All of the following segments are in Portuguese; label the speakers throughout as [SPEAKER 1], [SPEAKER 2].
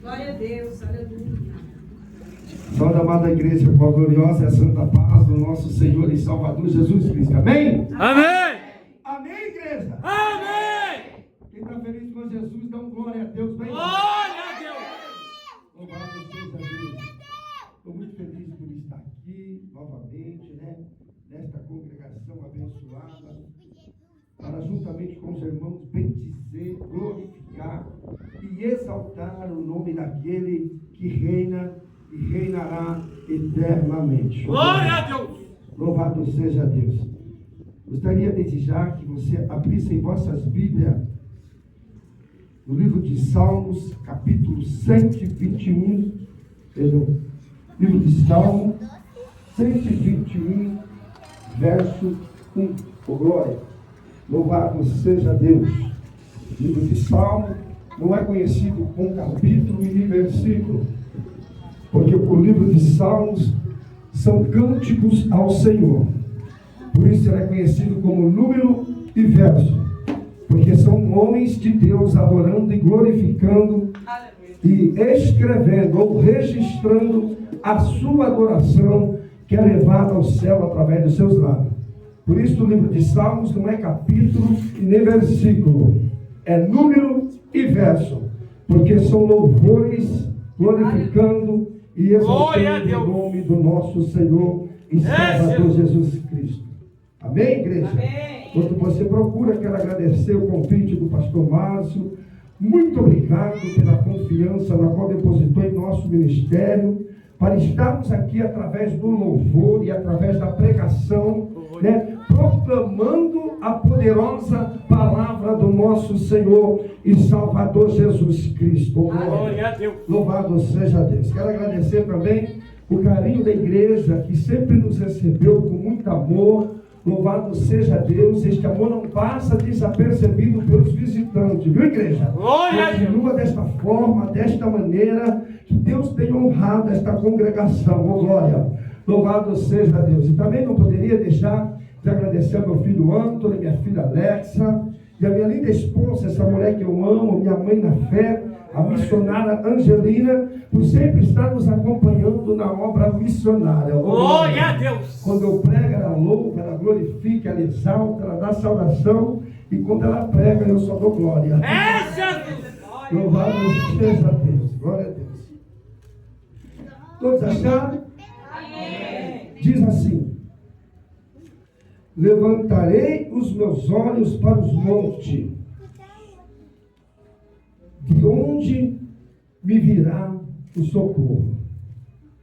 [SPEAKER 1] Glória a Deus, aleluia.
[SPEAKER 2] Saúde, amada igreja, com a gloriosa e a santa paz do nosso Senhor e Salvador Jesus Cristo. Amém?
[SPEAKER 3] Amém!
[SPEAKER 2] Amém, igreja?
[SPEAKER 3] Amém!
[SPEAKER 2] Quem está feliz com Jesus, dá um glória a Deus. Bem,
[SPEAKER 3] Glória a Deus!
[SPEAKER 2] louvado seja Deus. Estou muito feliz por estar aqui novamente, né? Nesta congregação abençoada, para juntamente com os irmãos bendizer, glorificar e exaltar o nome daquele que reina e reinará eternamente.
[SPEAKER 3] Glória a Deus!
[SPEAKER 2] Louvado seja Deus. Gostaria desde já que você abrisse em vossas Bíblias no livro de Salmos, capítulo 121, perdão, livro de Salmos 121, verso 1. Oh, glória! Louvado seja Deus. O livro de Salmo não é conhecido com capítulo e versículo, porque o livro de Salmos são cânticos ao Senhor. Por isso ele é conhecido como número e verso, porque são homens de Deus adorando e glorificando e escrevendo ou registrando a sua adoração que é levada ao céu através dos seus lábios. Por isso o livro de Salmos não é capítulo e nem versículo, é número e verso, porque são louvores glorificando e exaltando o nome do nosso Senhor e Salvador Jesus Cristo. Amém, igreja?
[SPEAKER 1] Amém.
[SPEAKER 2] Quando você procura, quero agradecer o convite do pastor Márcio. Muito obrigado pela confiança na qual depositou em nosso ministério, para estarmos aqui através do louvor e através da pregação, né, proclamando a poderosa palavra do nosso Senhor e Salvador Jesus Cristo.
[SPEAKER 3] Glória a Deus!
[SPEAKER 2] Louvado seja Deus. Quero agradecer também o carinho da igreja, que sempre nos recebeu com muito amor. Louvado seja Deus. Este amor não passa desapercebido pelos visitantes, viu, igreja?
[SPEAKER 3] Glória a Deus!
[SPEAKER 2] Continua desta forma, desta maneira, que Deus tenha honrado esta congregação. Oh, glória! Louvado seja Deus. E também não poderia deixar de agradecer ao meu filho Antônio, minha filha Alexa, e a minha linda esposa, essa mulher que eu amo, minha mãe na fé, a missionária Angelina, por sempre estar nos acompanhando na obra missionária.
[SPEAKER 3] Glória a Deus!
[SPEAKER 2] Quando eu prego, ela louva, ela glorifica, ela exalta, ela dá saudação, e quando ela prega, eu só dou glória.
[SPEAKER 3] É Jesus!
[SPEAKER 2] Louvado seja Deus. Glória a Deus. Todos acharam?
[SPEAKER 1] Amém.
[SPEAKER 2] Diz assim: levantarei os meus olhos para os montes, de onde me virá o socorro.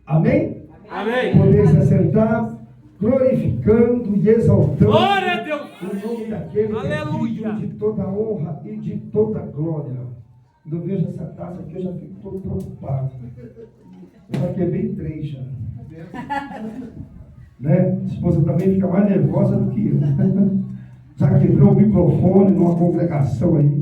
[SPEAKER 2] Amém?
[SPEAKER 3] Amém!
[SPEAKER 2] Podeis assentar, glorificando e exaltando
[SPEAKER 3] Glória a Deus!
[SPEAKER 2] o nome daquele que é
[SPEAKER 3] Aleluia!
[SPEAKER 2] digno de toda honra e de toda glória. Quando eu vejo essa taça aqui, eu já fico todo preocupado. Eu já quebrei 3 já. Né? A esposa também fica mais nervosa do que eu. Já quebrou o microfone numa congregação aí.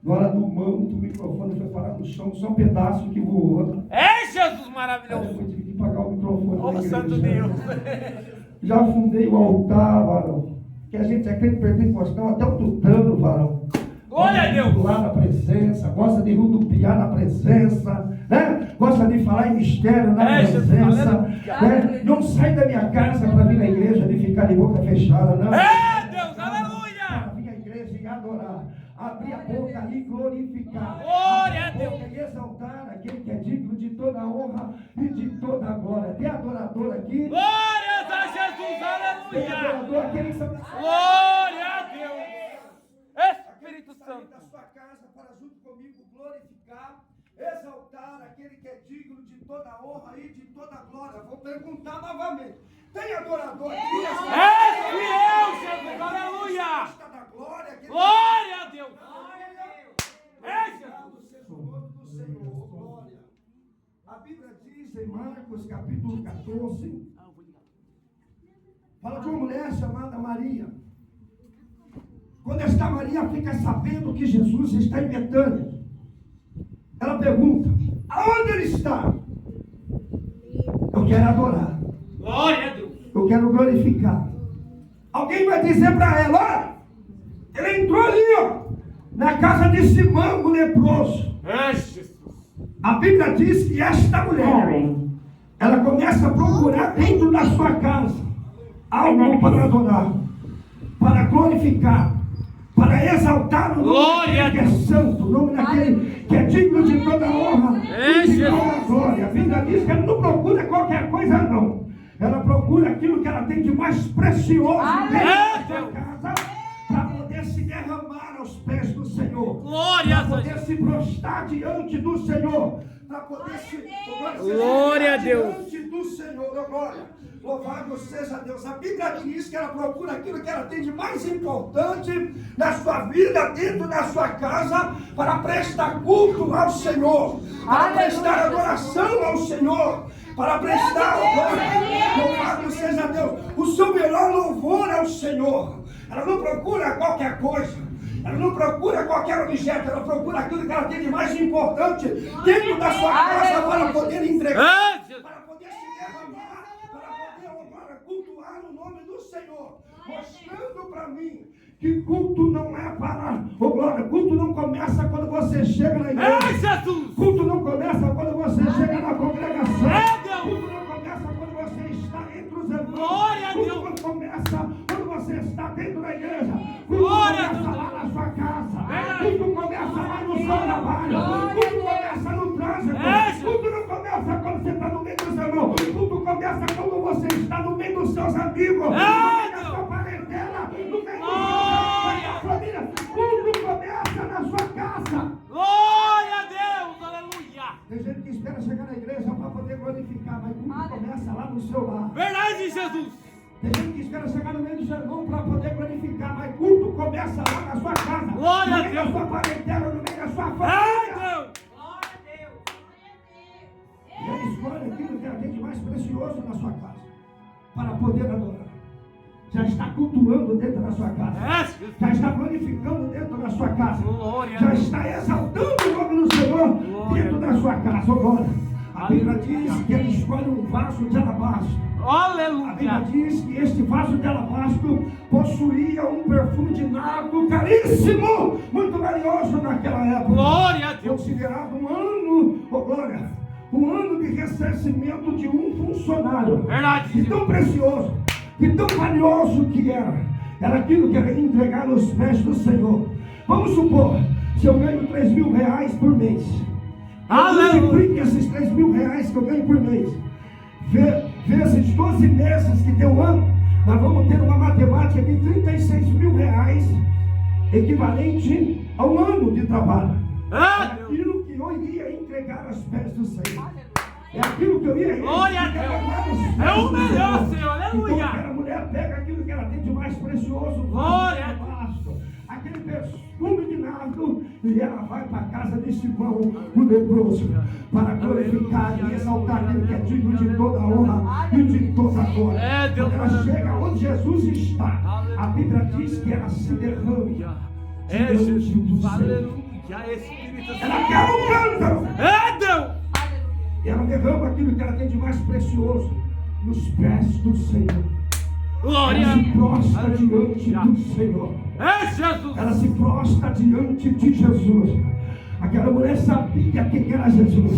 [SPEAKER 2] Na hora do manto, o microfone foi parar no chão, só um pedaço que voou.
[SPEAKER 3] É Jesus
[SPEAKER 2] Aí
[SPEAKER 3] maravilhoso!
[SPEAKER 2] eu tive que pagar o microfone.
[SPEAKER 3] Ô,
[SPEAKER 2] na
[SPEAKER 3] santo
[SPEAKER 2] igreja.
[SPEAKER 3] Deus!
[SPEAKER 2] Já fundei o altar, varão. Que a gente é crente pentecostal até o tutano, varão.
[SPEAKER 3] Glória a Deus!
[SPEAKER 2] Lá na presença, gosta de rodopiar na presença, né? Gosta de falar em mistério na presença, né? Não sai da minha casa para vir na igreja de ficar de boca fechada, não.
[SPEAKER 3] É Deus! Aleluia!
[SPEAKER 2] Para vir à igreja e adorar, abrir a boca e glorificar,
[SPEAKER 3] Glória a
[SPEAKER 2] abrir
[SPEAKER 3] Deus!
[SPEAKER 2] boca e exaltar aquele que é digno de toda honra e de toda glória. Tem adorador aqui?
[SPEAKER 3] Glórias a Jesus!
[SPEAKER 2] Tem adorador
[SPEAKER 3] Aleluia!
[SPEAKER 2] aquele que
[SPEAKER 3] Glória a Deus! Espírito
[SPEAKER 2] sair
[SPEAKER 3] Santo!
[SPEAKER 2] da sua casa para junto comigo glorificar, exaltar aquele que é digno de toda honra e de toda glória. Vou perguntar novamente: tem adorador aqui?
[SPEAKER 3] É fiel, Jesus! Aleluia!
[SPEAKER 2] Gosta da glória? Aquele
[SPEAKER 3] Glória a Deus! É
[SPEAKER 2] Louvado
[SPEAKER 3] Jesus!
[SPEAKER 2] seja o nome do Senhor. Glória. A Bíblia diz em Marcos capítulo 14, fala de uma mulher chamada Maria. Quando esta Maria fica sabendo que Jesus está em Betânia, ela pergunta: aonde ele está? Eu quero adorar.
[SPEAKER 3] Glória a Deus!
[SPEAKER 2] Eu quero glorificar. Alguém vai dizer para ela: olha, ele entrou ali, ó, na casa de Simão, o leproso.
[SPEAKER 3] É Jesus!
[SPEAKER 2] A Bíblia diz que esta mulher, ela começa a procurar dentro da sua casa algo para adorar, para glorificar, para exaltar o nome daquele que é santo, o nome daquele que é digno de toda honra e de toda glória. A Bíblia diz que ela não procura qualquer coisa, não. Ela procura aquilo que ela tem de mais precioso dentro da sua casa, para poder se derramar aos pés do Senhor, para poder se prostrar diante do Senhor, para poder se
[SPEAKER 3] Glória a Deus.
[SPEAKER 2] diante do Senhor. Glória. Louvado seja Deus. A Bíblia diz que ela procura aquilo que ela tem de mais importante na sua vida, dentro da sua casa, para prestar culto ao Senhor, para prestar adoração ao Senhor, para prestar louvado seja Deus, o seu melhor louvor ao Senhor. Ela não procura qualquer coisa, ela não procura qualquer objeto, ela procura aquilo que ela tem de mais importante dentro da sua casa, para poder entregar, para poder se derramar, para poder cultuar o nome do Senhor, mostrando para mim que culto não é para, glória, culto não começa quando você chega na igreja, culto não começa quando você chega na congregação, culto não começa quando você está entre os irmãos, culto não começa quando você está dentro da igreja, culto começa lá na sua casa, culto começa lá no seu trabalho, culto começa no trânsito, culto não começa quando você está no meio dos irmãos, culto começa quando você está no meio dos seus amigos, no meio da sua parentela, no meio da sua família. Culto começa na sua casa.
[SPEAKER 3] Glória a Deus, aleluia.
[SPEAKER 2] Tem gente que espera chegar na igreja para poder glorificar, mas culto começa lá no seu lar.
[SPEAKER 3] Verdade, Jesus.
[SPEAKER 2] Tem gente que espera chegar no meio do sermão para poder glorificar, mas culto começa lá na sua casa.
[SPEAKER 3] Glória
[SPEAKER 2] no
[SPEAKER 3] a
[SPEAKER 2] meio da
[SPEAKER 3] Deus.
[SPEAKER 2] sua parentela, no meio da sua família.
[SPEAKER 3] Deus.
[SPEAKER 2] E ela escolhe aquilo que ela tem de mais precioso na sua casa, para poder adorar. Já está cultuando dentro da sua casa, já está glorificando dentro da sua casa, já está exaltando o nome do Senhor dentro da sua casa. Glória. A Bíblia diz que ele escolhe um vaso de alabastro. A Bíblia
[SPEAKER 3] Aleluia.
[SPEAKER 2] diz que este vaso de alabastro possuía um perfume de nardo caríssimo, muito valioso naquela época.
[SPEAKER 3] Glória a Deus.
[SPEAKER 2] Considerado um ano, glória, um ano de ressarcimento de um funcionário.
[SPEAKER 3] Verdade.
[SPEAKER 2] E tão precioso, e tão valioso que era aquilo que era entregar nos pés do Senhor. Vamos supor, se eu ganho 3 mil reais por mês, eu multiplico esses 3 mil reais que eu ganho por mês, vezes 12 meses que tem um ano, nós vamos ter uma matemática de 36 mil reais, equivalente a um ano de trabalho. É aquilo que eu iria entregar aos pés do Senhor. É aquilo que eu ia
[SPEAKER 3] Glória a Deus. É o melhor, Senhor. Aleluia.
[SPEAKER 2] Então, aquela mulher pega aquilo que ela tem de mais precioso,
[SPEAKER 3] Glória a
[SPEAKER 2] Deus. Aquele perfume de nardo, e ela vai para a casa de Simão, o leproso, para glorificar e exaltar aquele que é digno de toda honra e de toda glória.
[SPEAKER 3] Deus.
[SPEAKER 2] Quando ela chega onde Jesus está, a Bíblia diz que ela se derrama diante do Senhor.
[SPEAKER 3] Aleluia. Espírito Santo.
[SPEAKER 2] Ela quer um cântaro.
[SPEAKER 3] Deus.
[SPEAKER 2] E ela derrama aquilo que ela tem de mais precioso nos pés do Senhor.
[SPEAKER 3] Glória.
[SPEAKER 2] Ela se prostra diante do Senhor.
[SPEAKER 3] Jesus.
[SPEAKER 2] Ela se prostra diante de Jesus. Aquela mulher sabia quem era Jesus.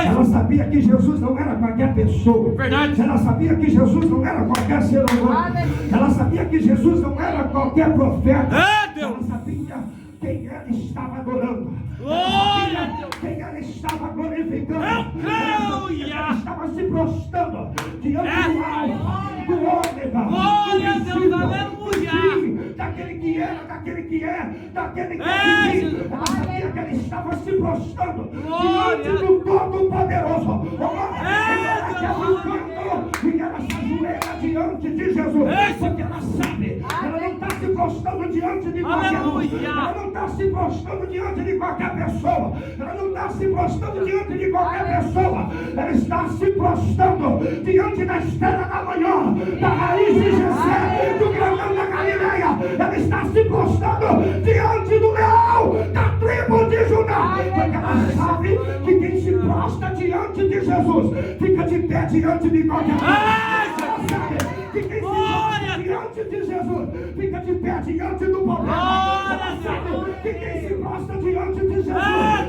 [SPEAKER 2] Ela sabia que Jesus não era qualquer pessoa.
[SPEAKER 3] Verdade.
[SPEAKER 2] Ela sabia que Jesus não era qualquer ser humano. Ela sabia que Jesus não era qualquer profeta. Ela sabia quem ela estava adorando.
[SPEAKER 3] Glória.
[SPEAKER 2] Quem ela estava glorificando.
[SPEAKER 3] Aleluia.
[SPEAKER 2] Ela estava se prostrando diante do alto, do ômega,
[SPEAKER 3] Glória a
[SPEAKER 2] do
[SPEAKER 3] Deus,
[SPEAKER 2] princípio,
[SPEAKER 3] aleluia.
[SPEAKER 2] do fim, daquele que era, daquele que é, daquele que é de mim. Ela sabia que ela estava se prostrando diante do Todo-Poderoso. Ela quer um canto e ela se ajoelha diante de Jesus, porque ela sabe, ela não está se prostrando diante de qualquer um, ela não está se prostrando diante de qualquer pessoa, ela não está se prostrando diante de qualquer pessoa, ela está se prostrando diante da estrela da manhã, da raiz de Jessé, do grandão da Galileia. Ela está se prostrando diante do leão da tribo de Judá, porque ela sabe que quem se prostra diante de Jesus fica de pé diante de qualquer um. Ela sabe que quem se prostra diante diante de Jesus, fica de pé diante do problema. Ela sabe que quem se prostra diante de Jesus,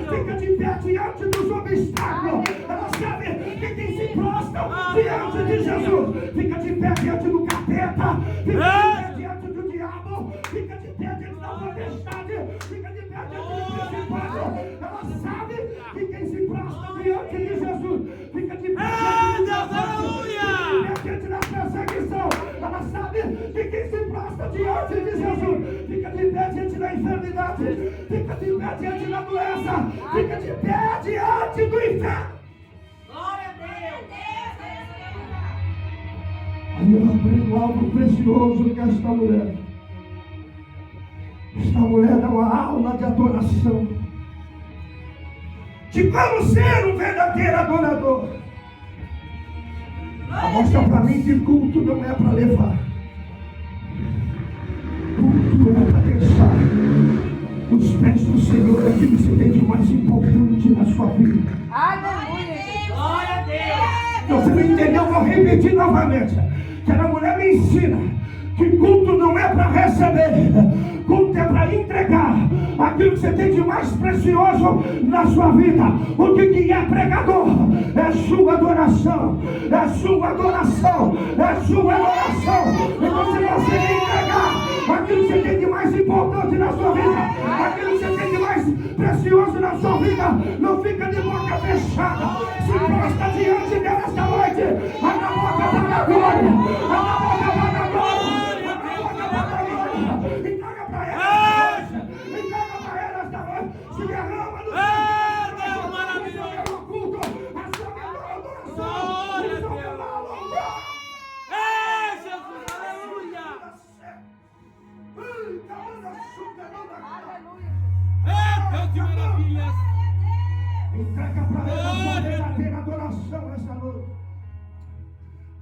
[SPEAKER 2] fica de pé diante dos obstáculos. Ela sabe que quem se prostra diante de Jesus, fica de pé diante do capeta, fica de pé diante do diabo, fica de pé diante da potestade, fica de pé diante do principado. Ela sabe que quem se prostra diante de Jesus, fica de pé diante da perseguição. Ela sabe que quem se prostra diante de Jesus, fica de pé diante da enfermidade, fica de pé diante da doença, fica de pé diante do inferno.
[SPEAKER 1] Glória a Deus.
[SPEAKER 2] Aí eu aprendo algo precioso nesta mulher. Esta mulher é uma aula de adoração, de como ser um verdadeiro adorador. Mostra para mim que culto não é para levar, culto é para deixar os pés do Senhor, aquilo que você tem de mais importante na sua vida.
[SPEAKER 1] Aleluia. Glória a Deus.
[SPEAKER 2] Você não entendeu? Vou repetir novamente. Aquela mulher me ensina que culto não é para receber, culto é para entregar aquilo que você tem de mais precioso na sua vida. O que é pregador? É sua adoração, é sua adoração, é sua adoração. Então se você entregar aquilo que você tem de mais importante na sua vida, aquilo que você tem de mais precioso na sua vida, não fica de boca fechada. Se prostra diante dela esta noite. Abre a boca da glória, abre a boca da glória. Entrega para ela, entrega para ela esta noite. Se derrama no
[SPEAKER 3] Deus maravilhoso.
[SPEAKER 2] culto, a sua melhor adoração,
[SPEAKER 3] Glória a
[SPEAKER 2] o seu
[SPEAKER 3] Deus.
[SPEAKER 2] melhor louvor.
[SPEAKER 3] Jesus, aleluia. Deus de maravilhas.
[SPEAKER 2] Entrega para ela a sua verdadeira adoração esta noite.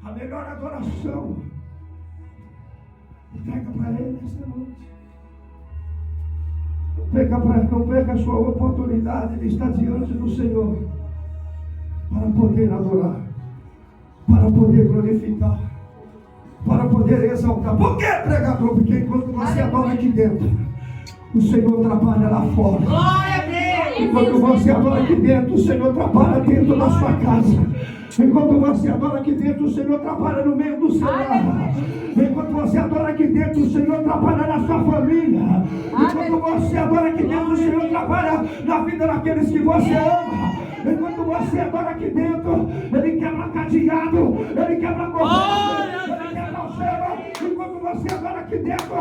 [SPEAKER 2] A melhor adoração. Entrega para ele esta noite. Não perca a sua oportunidade de estar diante do Senhor para poder adorar, para poder glorificar, para poder exaltar. Por que, pregador? Porque enquanto você adora aqui dentro, o Senhor trabalha lá fora.
[SPEAKER 1] Glória a Deus.
[SPEAKER 2] Enquanto você adora aqui dentro, o Senhor trabalha dentro da sua casa. Enquanto você adora aqui dentro, o Senhor trabalha no meio do seu lar. Enquanto você adora aqui dentro, o Senhor trabalha na sua família. Enquanto você adora aqui dentro, o Senhor trabalha na vida daqueles que você ama. Enquanto você adora aqui dentro, Ele quebra cadeado, Ele quebra corrente, Ele quebra o céu. Enquanto você adora aqui dentro,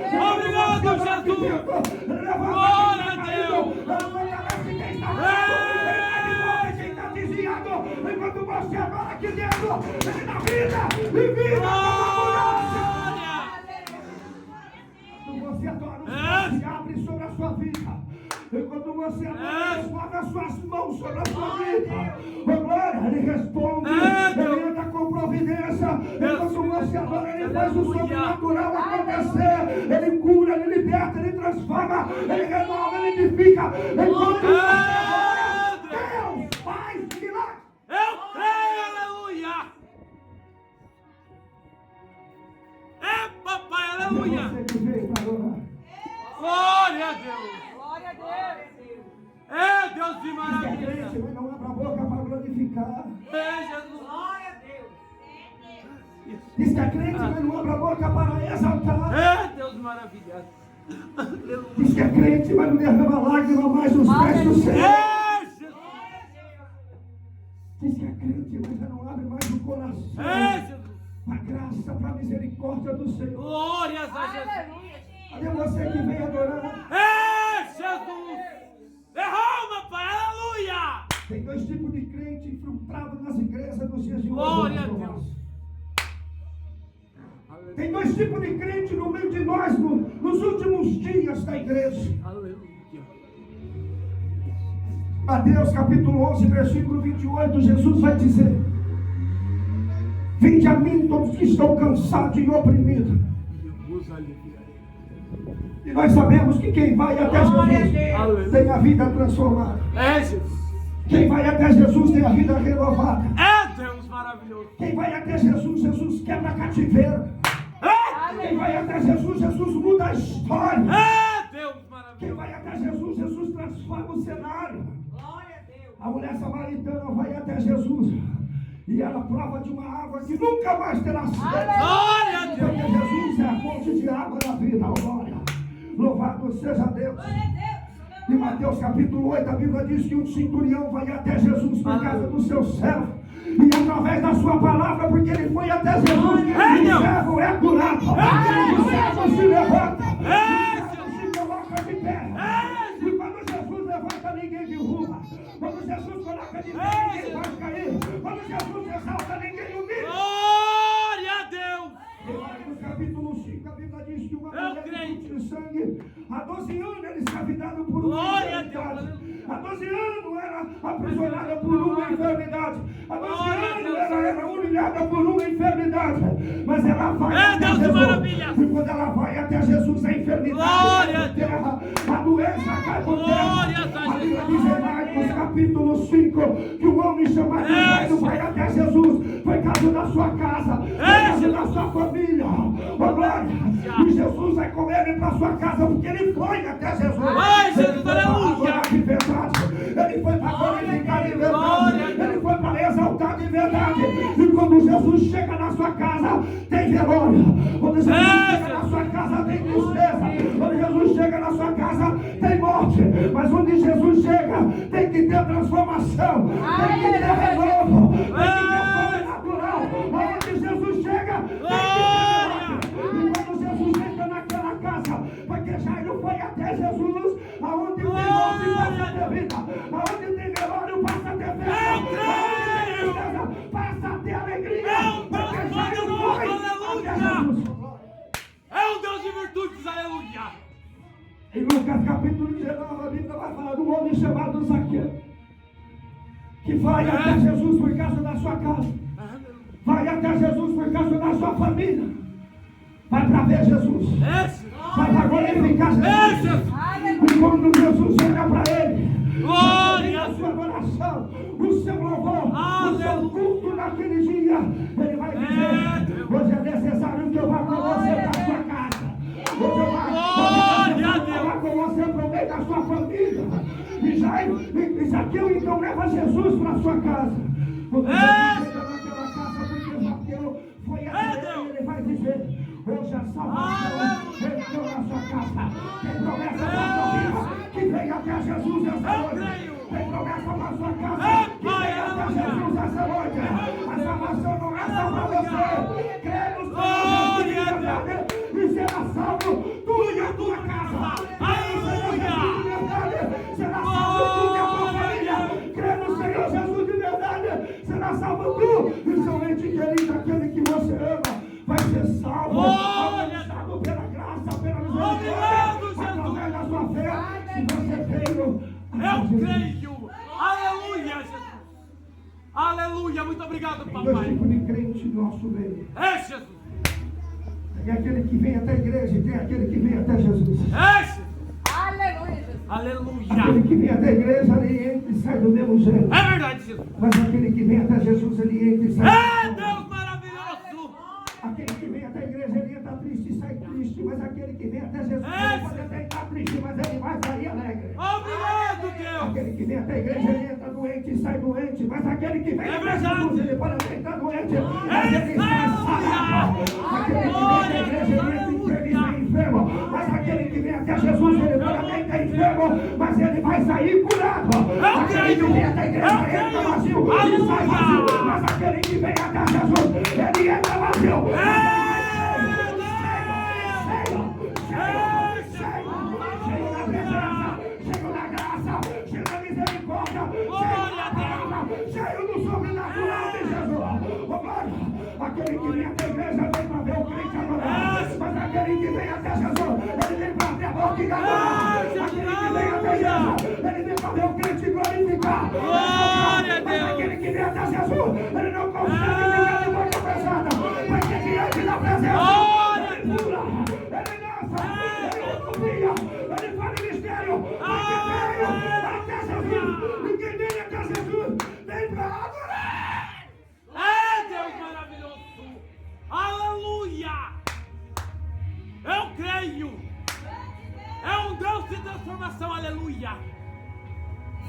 [SPEAKER 3] Obrigado, Jesus. Glória a Deus.
[SPEAKER 2] Enquanto você adora aqui dentro, Ele dá vida e vida. Enquanto você adora, o céu se abre sobre a sua vida. Enquanto você adora, Ele move as suas mãos sobre a sua vida. Oh, glória, Ele responde, Ele entra com providência. Enquanto você adora, Ele faz o sobrenatural acontecer. Ele cura, Ele liberta, Ele transforma, Ele renova, Ele edifica. Enquanto você adora, Deus faz milagre.
[SPEAKER 3] Eu creio, aleluia. É, papai, aleluia.
[SPEAKER 2] Você que veio para adorar.
[SPEAKER 3] Glória a Deus.
[SPEAKER 1] Glória a Deus.
[SPEAKER 3] É, Deus de
[SPEAKER 2] Crente,
[SPEAKER 3] maravilha.
[SPEAKER 2] mas não abra a boca para glorificar.
[SPEAKER 3] É, Jesus.
[SPEAKER 1] Glória a Deus.
[SPEAKER 2] Diz que é crente, mas não abre a boca para exaltar.
[SPEAKER 3] É, Deus maravilhoso. Aleluia.
[SPEAKER 2] Diz que é crente, mas não derrama lágrima mais nos pés do Senhor.
[SPEAKER 3] É, Jesus.
[SPEAKER 2] Diz que é crente, mas já não abre mais o coração.
[SPEAKER 3] É, Jesus.
[SPEAKER 2] A graça, para a misericórdia do Senhor.
[SPEAKER 3] Glórias a Jesus.
[SPEAKER 1] Aleluia.
[SPEAKER 2] Cadê você que vem adorar?
[SPEAKER 3] É, Jesus. Derrama, Pai, aleluia.
[SPEAKER 2] Tem dois tipos de crente infiltrado nas igrejas nos dias de hoje.
[SPEAKER 3] Glória a
[SPEAKER 2] pastor
[SPEAKER 3] Deus.
[SPEAKER 2] Márcio. Tem dois tipos de crente no meio de nós nos últimos dias da igreja.
[SPEAKER 3] Aleluia.
[SPEAKER 2] Mateus capítulo 11, versículo 28, Jesus vai dizer: vinde a mim todos que estão cansados e oprimidos.
[SPEAKER 3] Jesus alivia.
[SPEAKER 2] E nós sabemos que quem vai até
[SPEAKER 1] Glória a
[SPEAKER 2] Jesus
[SPEAKER 1] Deus.
[SPEAKER 2] tem a vida transformada.
[SPEAKER 3] É, Jesus.
[SPEAKER 2] Quem vai até Jesus tem a vida renovada.
[SPEAKER 3] É, Deus maravilhoso. maravilhoso.
[SPEAKER 2] Quem vai até Jesus, Jesus quebra cativeiro. Quem vai até Jesus, Jesus muda a história.
[SPEAKER 3] É Deus
[SPEAKER 2] Quem
[SPEAKER 3] maravilhoso.
[SPEAKER 2] vai até Jesus, Jesus transforma o cenário.
[SPEAKER 1] Glória a Deus.
[SPEAKER 2] A mulher samaritana vai até Jesus e ela prova de uma água que nunca mais terá sede.
[SPEAKER 3] Glória a
[SPEAKER 2] Porque
[SPEAKER 3] Deus.
[SPEAKER 2] Jesus é a fonte de água da vida. Oh, glória. Louvado seja Deus. Em Mateus capítulo 8, a Bíblia diz que um centurião vai até Jesus por causa do seu servo. E através da sua palavra, porque ele foi até Jesus, o servo é curado. O servo se levanta. O servo se coloca de pé. E quando Jesus levanta, ninguém derruba. Quando Jesus coloca de pé, ninguém vai cair. Quando Jesus exalta, ninguém humilha.
[SPEAKER 3] Glória a Deus.
[SPEAKER 2] No capítulo 5, a Bíblia diz que uma
[SPEAKER 3] Eu
[SPEAKER 2] mulher
[SPEAKER 3] creio.
[SPEAKER 2] de sangue, há 12 anos era escravidada por uma
[SPEAKER 3] Glória a
[SPEAKER 2] enfermidade.
[SPEAKER 3] Deus.
[SPEAKER 2] Há 12 anos era aprisionada por uma enfermidade. Há 12 anos era humilhada por uma enfermidade. Mas ela vai até
[SPEAKER 3] Deus, que
[SPEAKER 2] Jesus.
[SPEAKER 3] maravilha.
[SPEAKER 2] E quando ela vai até Jesus, a enfermidade
[SPEAKER 3] Glória
[SPEAKER 2] cai
[SPEAKER 3] a
[SPEAKER 2] por terra, a doença cai por
[SPEAKER 3] Glória
[SPEAKER 2] terra.
[SPEAKER 3] a
[SPEAKER 2] A Bíblia
[SPEAKER 3] Jesus.
[SPEAKER 2] diz em Marcos capítulo 5 que o homem chamado Jairo vai até Jesus. Foi causa da sua casa, foi causa da sua família. Oh, glória! E Jesus vai com ele para sua casa porque ele foi até Jesus.
[SPEAKER 3] Vai, Jesus,
[SPEAKER 2] Ele foi para
[SPEAKER 3] aleluia.
[SPEAKER 2] adorar de verdade. Ele foi para glorificar de verdade. Ele foi para exaltar de verdade. E quando Jesus chega na sua casa, tem vergonha. Quando Jesus chega na sua casa, tem tristeza. Quando Jesus chega na sua casa, tem morte. Mas onde Jesus chega, tem que ter transformação. Tem que ter renovo. Tem que ter sobrenatural. Onde Jesus chega, tem que ter milagre. E quando Jesus entra naquela casa, porque Jairo foi até Jesus, aonde tem morte passa a ter vida, aonde tem velório passa a ter festa, aonde tem tristeza passa a ter alegria. Porque Jairo foi até Jesus.
[SPEAKER 3] É o Deus de virtudes, aleluia.
[SPEAKER 2] Em Lucas capítulo 19, a Bíblia vai falar de um homem chamado Zaqueu, que vai até Jesus por causa da sua casa, vai até Jesus por causa da sua família, vai para ver Jesus, vai para glorificar Jesus. E quando Jesus olha para ele,
[SPEAKER 3] Glória
[SPEAKER 2] a sua adoração, o seu louvor, o seu culto naquele dia, ele vai dizer: hoje é necessário que eu vá com você para a sua casa. Hoje eu vá com você para o meio da sua família. E Zaqueu então leva Jesus para a sua casa. Quando Jesus chega naquela casa, porque Zaqueu foi até ele vai dizer: hoje a salvação entrou na sua casa. Tem promessa para a sua vida que venha até Jesus essa noite. Tem promessa para a sua casa que venha até Jesus essa noite. A salvação não é só para você. Crê no Senhor Jesus de verdade e será salvo tu e a tua casa. Será salvo tu e a tua família. Crê no Senhor Jesus de verdade, será salvo tu e seu ente querido, aquele que você ama, vai ser salvo. Alcançado pela graça, pela misericórdia, através da sua fé. Se você veio,
[SPEAKER 3] Eu creio. Aleluia, Jesus. Aleluia. Muito obrigado,
[SPEAKER 2] tem dois
[SPEAKER 3] papai.
[SPEAKER 2] tipos de crente no nosso meio.
[SPEAKER 3] É, Jesus.
[SPEAKER 2] Tem aquele que vem até a igreja e tem aquele que vem até Jesus.
[SPEAKER 3] É, Jesus.
[SPEAKER 4] Aleluia, Jesus.
[SPEAKER 3] Aleluia.
[SPEAKER 2] Aquele que vem até a igreja, ele entra e sai do mesmo jeito.
[SPEAKER 3] É verdade, Jesus.
[SPEAKER 2] Mas aquele que vem até Jesus, ele entra e sai.
[SPEAKER 3] É Deus maravilhoso.
[SPEAKER 2] Aquele que vem até a igreja, ele entra triste e sai triste. Mas aquele que vem até Jesus, ele pode até estar triste, mas ele vai sair alegre.
[SPEAKER 3] Obrigado, Deus.
[SPEAKER 2] Aquele que vem até a igreja, ele entra doente e sai doente. Mas aquele que vem até Jesus, ele pode até estar doente, mas ele sai sarado. Aquele que vem até a igreja, ele entra enfermo e sai enfermo. Mas aquele que vem até Jesus, ele pode até estar enfermo, mas ele vai sair curado. Aquele que vem até a igreja, ele entra vazio e sai vazio. Mas aquele que vem até Jesus, ele entra vazio. Cheio do sobrenatural de Jesus. Aquele que vem até a igreja vem para ver o crente adorar. Mas aquele que vem até Jesus, ele vem para abrir a boca e adorar. Aquele que vem até a igreja, ele vem para ver o crente glorificar. Mas aquele que vem até Jesus, ele não consegue ficar de boca fechada. Porque diante da presença, ele pula, ele dança, ele confia, ele faz mistério. Porque veio até Jesus. E quem vem até Jesus, vem para adorar.
[SPEAKER 3] É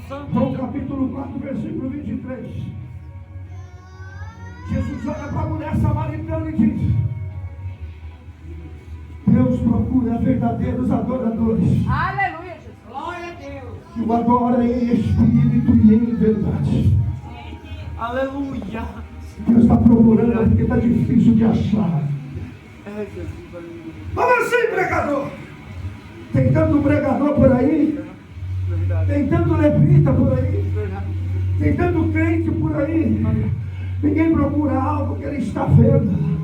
[SPEAKER 3] Santo.
[SPEAKER 2] João capítulo 4, versículo 23. Jesus olha para a mulher samaritana e diz: Deus procura verdadeiros adoradores.
[SPEAKER 4] Aleluia, Jesus.
[SPEAKER 1] Glória a Deus.
[SPEAKER 2] Que o adora em espírito e em verdade.
[SPEAKER 3] Aleluia.
[SPEAKER 2] Deus está procurando porque está difícil de achar.
[SPEAKER 3] É, Jesus, aleluia.
[SPEAKER 2] Fala assim, pregador. Tem tanto pregador por aí.
[SPEAKER 3] Verdade.
[SPEAKER 2] Tem tanto levita por aí.
[SPEAKER 3] Verdade.
[SPEAKER 2] Tem tanto crente por aí. Ninguém procura algo que ele está vendo.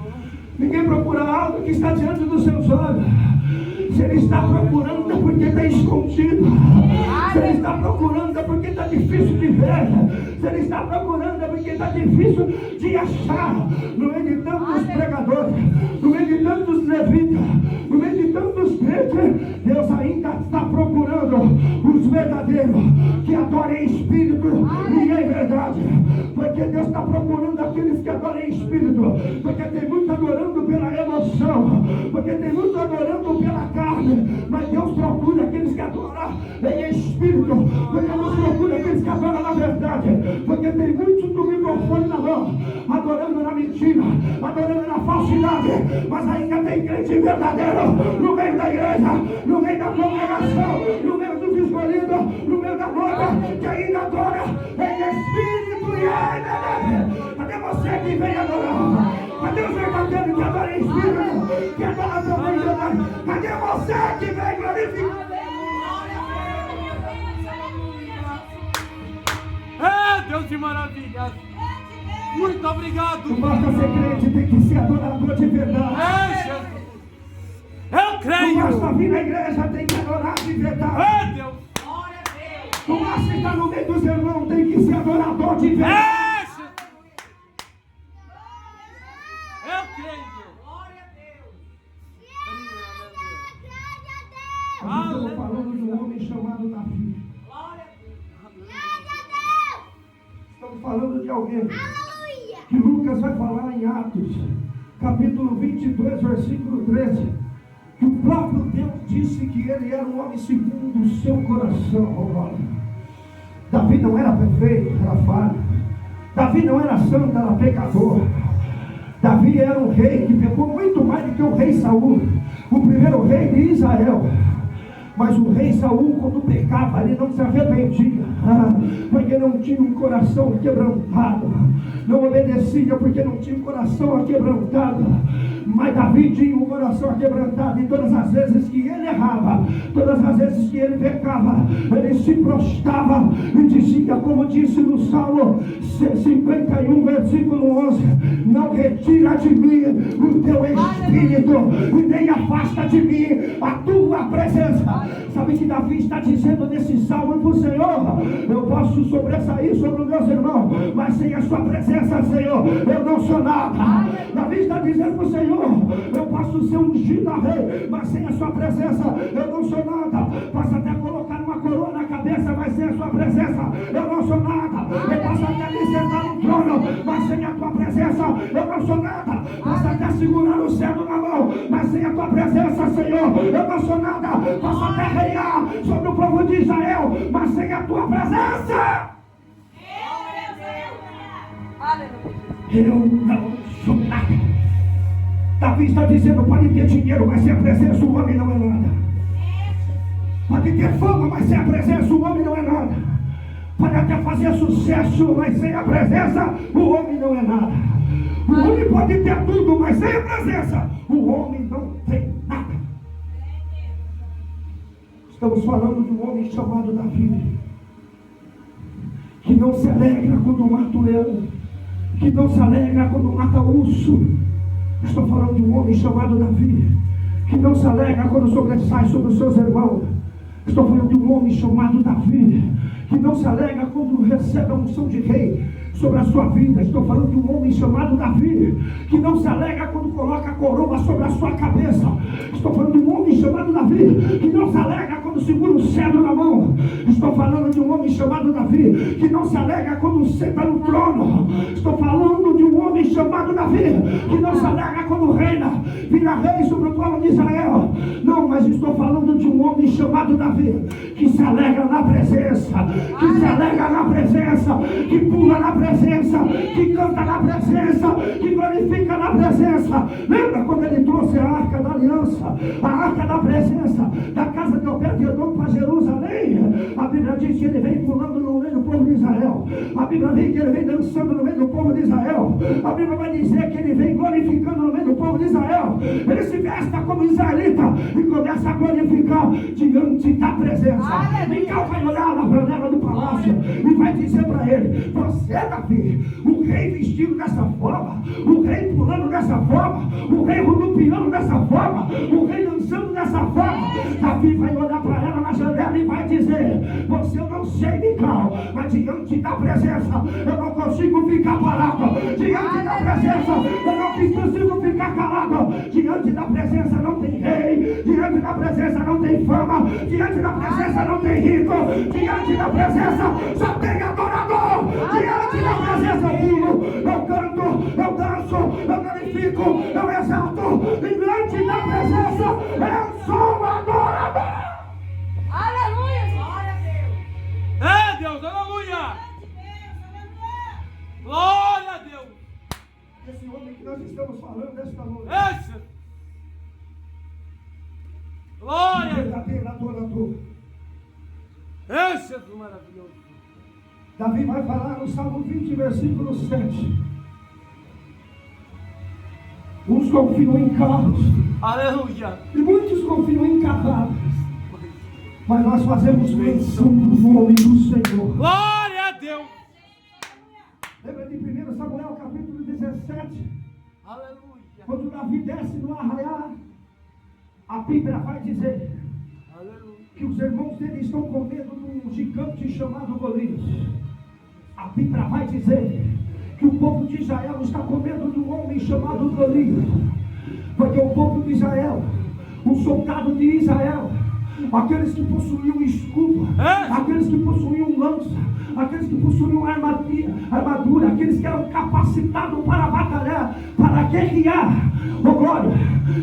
[SPEAKER 2] Ninguém procura algo que está diante dos seus olhos. Se ele está procurando é porque está escondido. Se ele está procurando é porque está difícil de ver. Se ele está procurando é porque está difícil de achar. No meio de tantos pregadores, no meio de tantos levitas, no meio de tantos crentes, Deus ainda está procurando os verdadeiros que adorem em espírito e em verdade. Porque Deus está procurando aqueles que adorem em espírito. Porque tem muito adorando pela emoção. Porque tem muito adorando pela carne. Mas Deus procura aqueles que adoram em espírito. Porque Deus procura aqueles que adoram na verdade. Porque tem muitos do microfone na mão, adorando na mentira, adorando na falsidade. Mas ainda tem crente verdadeiro no meio da igreja, no meio da congregação, no meio dos escolhidos, no meio da noiva, que ainda adora em espírito e em verdade. Cadê você que vem adorar? Cadê os verdadeiros que adoram em espírito, que adoram também em verdade? Cadê você que vem glorificar?
[SPEAKER 3] É, Deus de maravilhas. Muito obrigado.
[SPEAKER 2] Não basta ser crente, tem que ser adorador de verdade.
[SPEAKER 3] É, Jesus. Eu
[SPEAKER 2] Não
[SPEAKER 3] creio.
[SPEAKER 2] basta vir na igreja, tem que adorar de verdade.
[SPEAKER 3] É, Deus.
[SPEAKER 1] Glória a Deus.
[SPEAKER 2] Não basta estar no meio dos irmãos, tem que ser adorador de verdade.
[SPEAKER 3] É, Jesus. Eu creio, Deus.
[SPEAKER 1] Glória a Deus.
[SPEAKER 2] Nós estamos falando de um homem chamado Davi.
[SPEAKER 1] Glória a Deus.
[SPEAKER 2] Estamos falando de alguém que Lucas vai falar em Atos, capítulo 22, versículo 13, que o próprio Deus disse que ele era um homem segundo o seu coração. Davi não era perfeito, era falho. Davi não era santo, era pecador. Davi era um rei que pecou muito mais do que o rei Saul, o primeiro rei de Israel. Mas o rei Saul, quando pecava, ele não se arrependia, porque não tinha um coração quebrantado, não obedecia porque não tinha um coração aquebrantado. Mas Davi tinha um coração aquebrantado, e todas as vezes que ele errava, todas as vezes que ele pecava, ele se prostrava e dizia, como disse no Salmo 51, versículo 11: não retira de mim o teu espírito, e nem afasta de mim a tua presença. Sabe que Davi está dizendo nesse salmo para o Senhor: eu posso sobressair sobre os meus irmãos, mas sem a sua presença, Senhor, eu não sou nada. Davi está dizendo para o Senhor: eu posso ser ungido a rei, mas sem a sua presença eu não sou nada. Posso até colocar uma coroa na cabeça, mas sem a sua presença eu não sou nada. Eu posso até me sentar no trono, mas sem a tua presença eu não sou nada. Posso até segurar o cetro na mão, mas sem a tua presença, Senhor, eu não sou nada. Posso até reinar sobre o povo de Israel, mas sem a tua presença eu não sou nada. Davi está dizendo: pode ter dinheiro, mas sem a presença o homem não é nada. Pode ter fama, mas sem a presença o homem não é nada. Pode até fazer sucesso, mas sem a presença o homem não é nada. O homem pode ter tudo, mas sem a presença o homem não tem nada. Estamos falando de um homem chamado Davi, que não se alegra quando mata o leão, que não se alegra quando mata o urso. Estou falando de um homem chamado Davi, que não se alegra quando sobressai sobre os seus irmãos. Estou falando de um homem chamado Davi, que não se alegra quando recebe a unção de rei sobre a sua vida. Estou falando de um homem chamado Davi, que não se alegra quando coloca a coroa sobre a sua cabeça. Estou falando de um homem chamado Davi, que não se alegra quando segura o cetro na mão. Estou falando de um homem chamado Davi, que não se alegra quando senta no trono. Estou falando de um homem homem chamado Davi, que não se alegra quando reina, vira rei sobre o povo de Israel. Não, mas estou falando de um homem chamado Davi, que se alegra na presença, que se alegra na presença, que pula na presença, que canta na presença, que glorifica na presença. Lembra quando ele trouxe a arca da aliança, a arca da presença, da casa de Obed-Edom para Jerusalém? A Bíblia diz que ele vem pulando no meio do povo de Israel. A Bíblia diz que ele vem dançando no meio do povo de Israel. A Bíblia vai dizer que ele vem glorificando no meio do povo de Israel. Ele se veste como israelita e começa a glorificar diante da presença. Mical vai olhar na janela do palácio e vai dizer para ele: você, Davi, o rei vestido dessa forma, o rei pulando dessa forma, o rei rodopiando dessa forma, o rei dançando dessa forma. Davi vai olhar para ela na janela e vai dizer: você, eu não sei, Mical, mas diante da presença eu não consigo ficar parado. Diante da presença eu não consigo ficar calado. Diante da presença não tem rei, diante da presença não tem fama, diante da presença não tem rico, diante da presença só tem adorador. Diante da presença eu pulo, eu canto, eu danço, eu glorifico, eu exalto. Diante da presença eu sou adorador.
[SPEAKER 1] Aleluia! Glória a Deus!
[SPEAKER 3] É Deus, aleluia! Glória a Deus!
[SPEAKER 2] Esse homem que nós estamos falando desta noite,
[SPEAKER 3] Esse! Glória a Deus!
[SPEAKER 2] verdadeiro adorador.
[SPEAKER 3] Esse é maravilhoso!
[SPEAKER 2] Davi vai falar no Salmo 20, versículo 7. Uns confiam em carros
[SPEAKER 3] Aleluia!
[SPEAKER 2] e muitos confiam em cavalos, mas nós fazemos menção do nome do Senhor.
[SPEAKER 3] Glória a Deus!
[SPEAKER 2] Lembra de 1 Samuel capítulo 17?
[SPEAKER 3] Aleluia!
[SPEAKER 2] Quando Davi desce no arraial, a Bíblia vai dizer
[SPEAKER 3] Aleluia!
[SPEAKER 2] que os irmãos dele estão com medo de um gigante chamado Golias. A Bíblia vai dizer que o povo de Israel está com medo de um homem chamado Golias, porque o povo de Israel, o soldado de Israel, aqueles que possuíam escudo, aqueles que possuíam lança, aqueles que possuíam armadura, aqueles que eram capacitados para batalhar, para guerrear. Oh glória!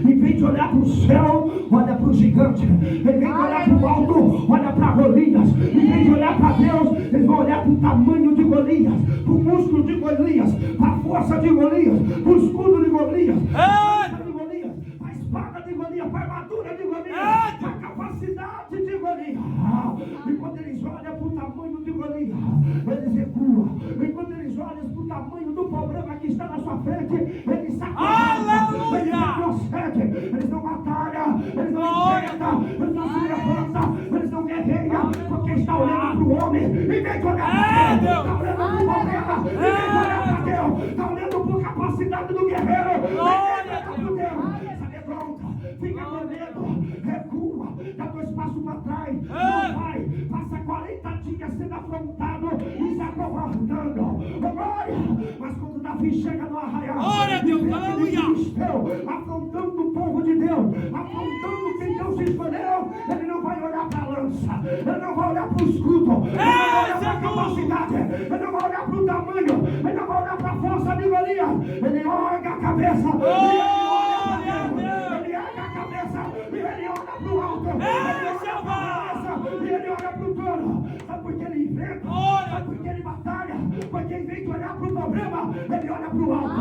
[SPEAKER 2] Em vez de olhar para o céu, olha para o gigante. Em vez de olhar para o alto, olha para Golias. Em vez de olhar para Deus, eles vão olhar para o tamanho de Golias, para o músculo de Golias, para a força de Golias, para o escudo de Golias, para a força de Golias, para a espada de Golias, para a armadura de Golias, para a capacidade de Golias. E quando eles olham para o tamanho de Golias, eles recuam. E quando eles olham para o tamanho do problema que está na sua frente, eles sacam. Eles retrocedem, eles não batalham, eles não enfrentam, eles não se levantam, eles não guerreiam, porque está olhando para o homem e vem de olhar para Deus, está olhando para o problema e vem de olhar para Deus, está olhando para a capacidade do guerreiro e vem de olhar para Deus. Se amedronta, fica com medo, recua, dá dois passos para trás, não vai, passa 40 dias sendo afrontado e se acovardando. Glória! Mas quando Davi chega no arraial,
[SPEAKER 3] Glória a Deus, aleluia!
[SPEAKER 2] Afrontando o povo de Deus, afrontando quem Deus escolheu, ele não vai olhar para a lança, ele não vai olhar para o escudo, ele não vai olhar para a capacidade, ele não vai olhar para o tamanho, ele não vai olhar para a força de Golias, ele olha a cabeça, ele erga a cabeça, e ele olha para o alto, ele olha para a cabeça, e ele olha para o trono. Sabe por que ele enfrenta? Sabe por que ele batalha? Porque em vez de olhar para o problema, ele olha para o alto.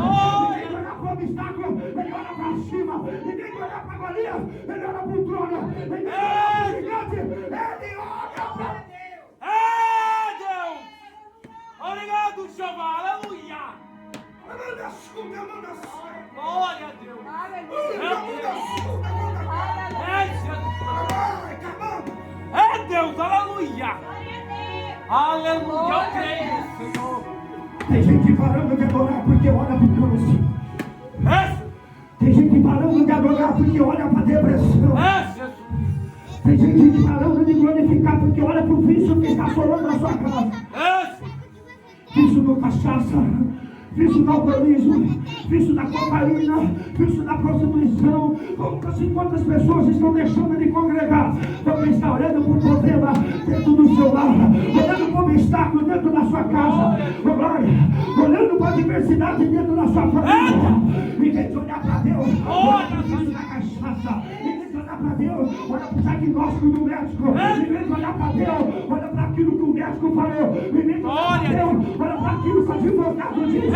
[SPEAKER 2] Em vez de olhar para o obstáculo, ele olha para cima. Em vez de olhar para Golias, ele olha para o trono. Em vez de olhar para o gigante, ele olha para Deus.
[SPEAKER 3] É Deus! Obrigado, Jeová! Aleluia! Glória a Deus! É Deus! Aleluia! Aleluia! Eu creio, Senhor!
[SPEAKER 2] Tem gente parando de adorar porque olha para o câncer. Tem gente parando de adorar porque olha para a depressão. Tem gente parando de glorificar porque olha para o vício que está assolando a sua casa. Vício do cachaça, vício do alcoolismo, vício da cocaína, vício da prostituição. Quantas pessoas estão deixando de congregar porque está olhando para o problema dentro do seu lar, olhando para o obstáculo dentro da sua casa, olhando para a diversidade dentro da sua família. Em vez de olhar para Deus, olha para isso na cachaça. Em vez de olhar para Deus, olha para o diagnóstico do médico. Em vez de olhar para Deus, olha para aquilo que o médico falou. Em vez de olhar para Deus, olha para aquilo que o advogado disse.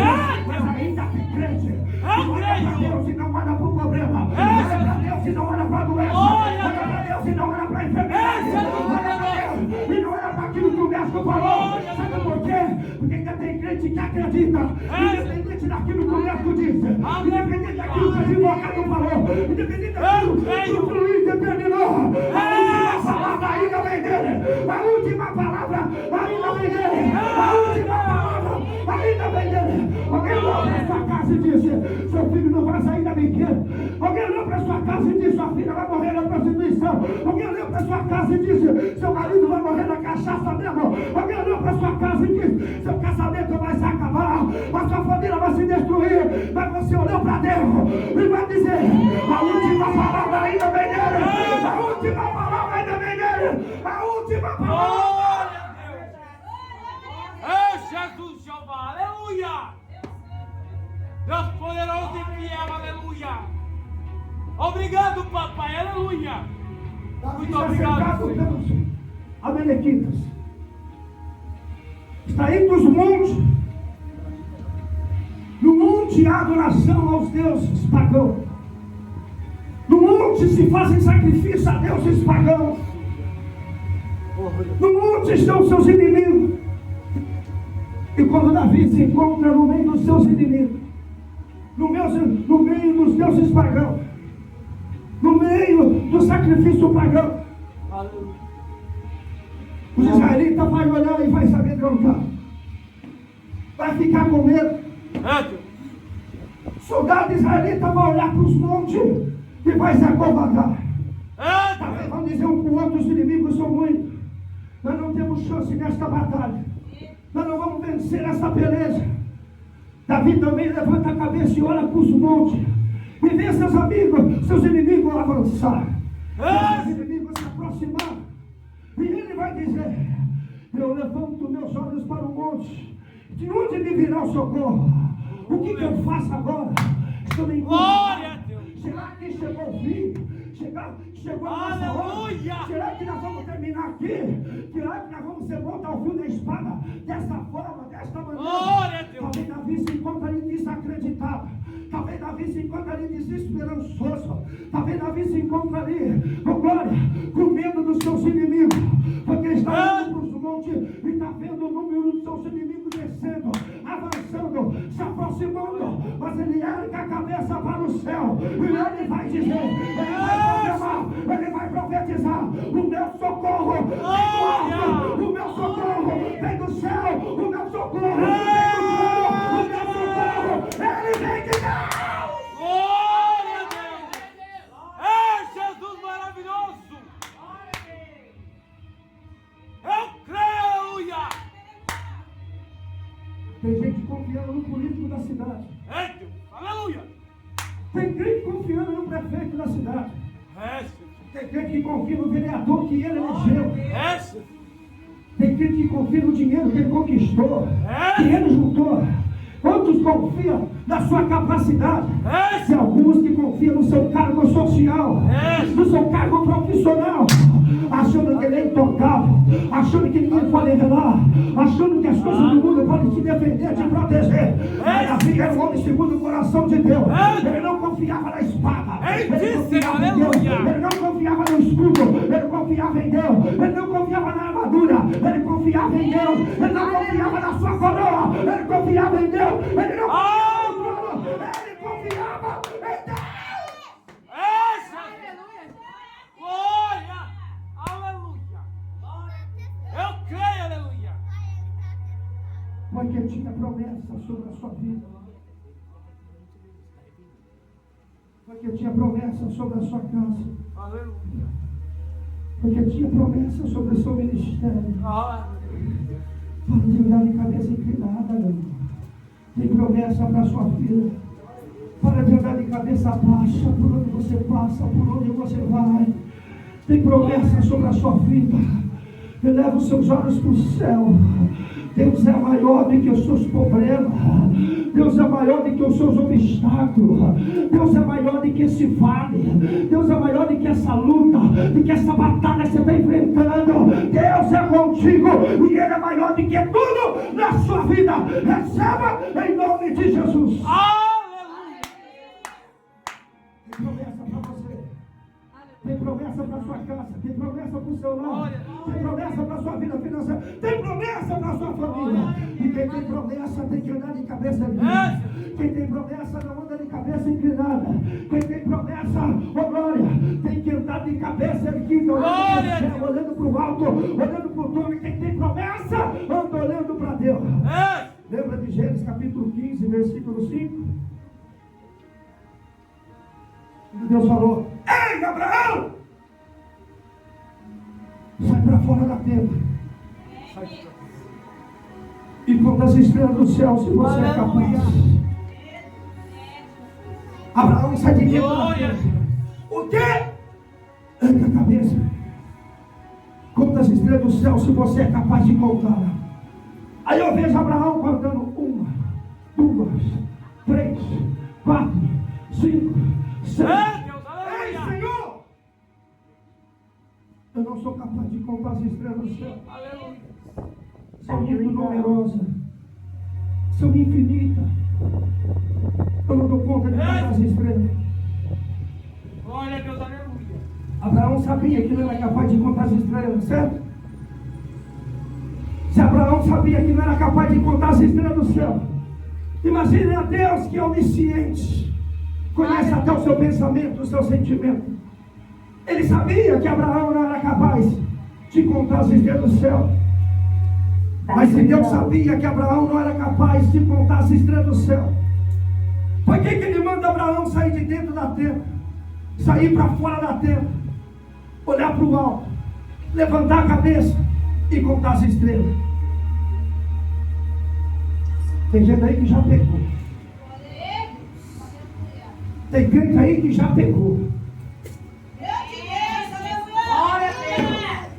[SPEAKER 2] Mas ainda tem crente. Olha para Deus e não olha para o problema. Olha para Deus e não olha para a doença. Olha para Deus e não olha para a enfermidade. Olha para Deus e não olha para aquilo que o médico falou. Sabe por quê? Porque ainda tem crente que acredita. Independente daquilo que o médico disse. Independente daquilo que o advogado falou. Independente daquilo que o juiz determinou. A última palavra ainda vem dele. A última palavra ainda vem dele. A última palavra ainda vem dele. Alguém olhou para sua casa e disse: seu filho não vai sair da biqueira. Alguém olhou para sua casa e disse: sua filha vai morrer na prostituição. Alguém olhou para sua casa e disse: seu marido vai morrer na cachaça mesmo. Alguém olhou para sua casa e disse: seu casamento vai se acabar, a sua família vai se destruir. Mas você olhou para Deus e vai dizer: a última palavra ainda vem dele. A última palavra ainda vem dele. A última palavra.
[SPEAKER 3] É Jesus, Jeová, aleluia! Deus poderoso e fiel, aleluia! Obrigado, papai, aleluia! Muito obrigado,
[SPEAKER 2] Senhor. Pelos amalequitas. Está indo dos montes. No monte há adoração aos deuses pagãos. No monte se fazem sacrifício a deuses pagãos. No monte estão os seus inimigos. E quando Davi se encontra no meio dos seus inimigos, no meio dos deuses pagãos, no meio do sacrifício pagão, os israelitas vão olhar e vai saber de onde está. Vai ficar com medo. Soldado israelita vai olhar para os montes e vai se acovardar. Talvez vão dizer um para o outro: os inimigos são muitos. Nós não temos chance nesta batalha. Nós não vamos vencer essa beleza. Davi também levanta a cabeça e olha para os montes e vê seus amigos, seus inimigos avançar, seus inimigos se aproximar. E ele vai dizer: eu levanto meus olhos para o monte, de onde me virá o socorro? O que eu faço agora? Estou em glória a Deus. Será que chegou o fim? Chegou a nossa hora? Será que nós vamos terminar aqui? Será que nós vamos ser mortos ao fio da espada? Desta forma, desta maneira? Talvez Davi se encontre ali desacreditado. Talvez Davi se encontre ali desesperançoso. Talvez Davi se encontre ali, oh glória, com medo dos seus inimigos. Porque está indo para os montes e está vendo o número dos seus inimigos descendo, avançando, se aproximando. Mas ele ergue a cabeça para o céu e ele vai dizer, ele vai profetizar: o meu socorro vem do alto, o meu socorro vem do céu, o meu socorro vem do céu, o meu socorro, ele vem de Deus.
[SPEAKER 3] Glória a Deus! É Jesus maravilhoso! Eu creio, aleluia!
[SPEAKER 2] Tem gente confiando no político da cidade.
[SPEAKER 3] É Deus, aleluia!
[SPEAKER 2] Tem gente confiando no prefeito da cidade.
[SPEAKER 3] É,
[SPEAKER 2] Tem gente que confia no vereador que ele elegeu.
[SPEAKER 3] é,
[SPEAKER 2] Tem gente que confia no dinheiro que ele conquistou, que ele juntou. Outros confiam na sua capacidade. E alguns que confiam no seu cargo social, no seu cargo profissional, achando que ele é intocável, achando que ninguém pode revelar, achando que as coisas do mundo podem te defender, te proteger. Mas Davi era um homem segundo o coração de Deus. Ele não confiava na espada, ele confiava em Deus. Ele não confiava no escudo, ele confiava em Deus. Ele não confiava na armadura, ele confiava em Deus. Ele não confiava na sua coroa, ele confiava em Deus. Ele não confiava no trono, ele confiava em Deus.
[SPEAKER 3] glória, aleluia! Eu creio, aleluia!
[SPEAKER 2] Porque tinha promessa sobre a sua vida. Porque tinha promessa sobre a sua casa.
[SPEAKER 3] Aleluia!
[SPEAKER 2] Porque tinha promessa sobre o seu ministério.
[SPEAKER 3] Aleluia!
[SPEAKER 2] Para de olhar de cabeça inclinada, meu irmão. Tem promessa para a sua vida. Para de andar de cabeça baixa por onde você passa, por onde você vai. Tem promessa sobre a sua vida. Eleva os seus olhos para o céu. Deus é maior do que os seus problemas. Deus é maior do que os seus obstáculos. Deus é maior do que esse vale. Deus é maior do que essa luta, do que essa batalha que você está enfrentando. Deus é contigo e Ele é maior do que tudo na sua vida. Receba em nome de Jesus.
[SPEAKER 3] Aleluia.
[SPEAKER 2] Tem promessa para você. Tem promessa para a sua casa. Tem promessa para o seu lar. Tem promessa para a sua vida financeira. Tem promessa para a sua família. E quem tem promessa tem que andar de cabeça erguida. Quem tem promessa não anda de cabeça inclinada. Quem tem promessa, oh glória, tem que andar de cabeça erguida, olhando para o céu, olhando para o alto, olhando para o trono. Quem tem promessa, anda olhando para Deus. Lembra de Gênesis capítulo 15, versículo 5? Deus falou: ei, Abraão, sai para fora da tenda e conta as estrelas do céu, se você é capaz. Abraão sai de dentro da tenda. O quê? Ergue a cabeça. Conta as estrelas do céu, se você é capaz de contar. Aí eu vejo Abraão contando 1, 2, 3, 4, 5, 6. Ei, Senhor! Eu não sou capaz de contar as estrelas do céu. São muito numerosas. São infinitas. Eu não dou conta de contar as estrelas.
[SPEAKER 3] Glória a Deus, aleluia.
[SPEAKER 2] Abraão sabia que não era capaz de contar as estrelas, certo? Se Abraão sabia que não era capaz de contar as estrelas do céu, imagine a Deus que é onisciente, conhece até o seu pensamento, o seu sentimento. Ele sabia que Abraão não era capaz de contar as estrelas do céu. Mas se Deus sabia que Abraão não era capaz de contar as estrelas do céu, por que ele manda Abraão sair de dentro da tenda, sair para fora da tenda, olhar para o alto, levantar a cabeça e contar as estrelas? Tem gente aí que já pegou. Tem crente aí que já pegou.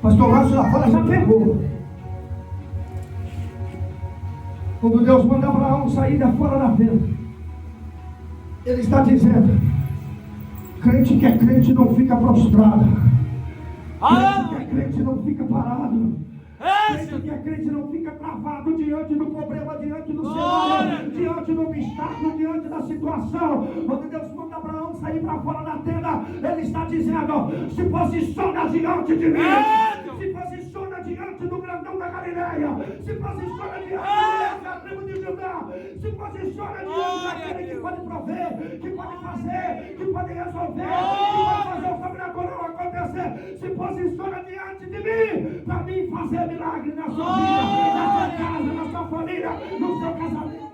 [SPEAKER 2] Pastor Márcio lá fora já pegou. Quando Deus manda Abraão sair da fora da tenda, Ele está dizendo: crente que é crente não fica prostrado. Crente que é crente não fica parado. Crente que é crente não fica travado diante do problema, diante do cenário, diante do obstáculo, diante da situação. Quando Deus manda Abraão sair para fora da tenda, Ele está dizendo: se posiciona diante de mim, se posiciona diante do grandão da Galileia, se posiciona diante da tribo de Judá, se posiciona diante daquele que pode prover, que pode fazer, que pode resolver, que pode fazer o sobrenatural acontecer. Se posiciona diante de mim, para mim fazer milagre na sua vida, na sua casa, na sua família, no seu casamento.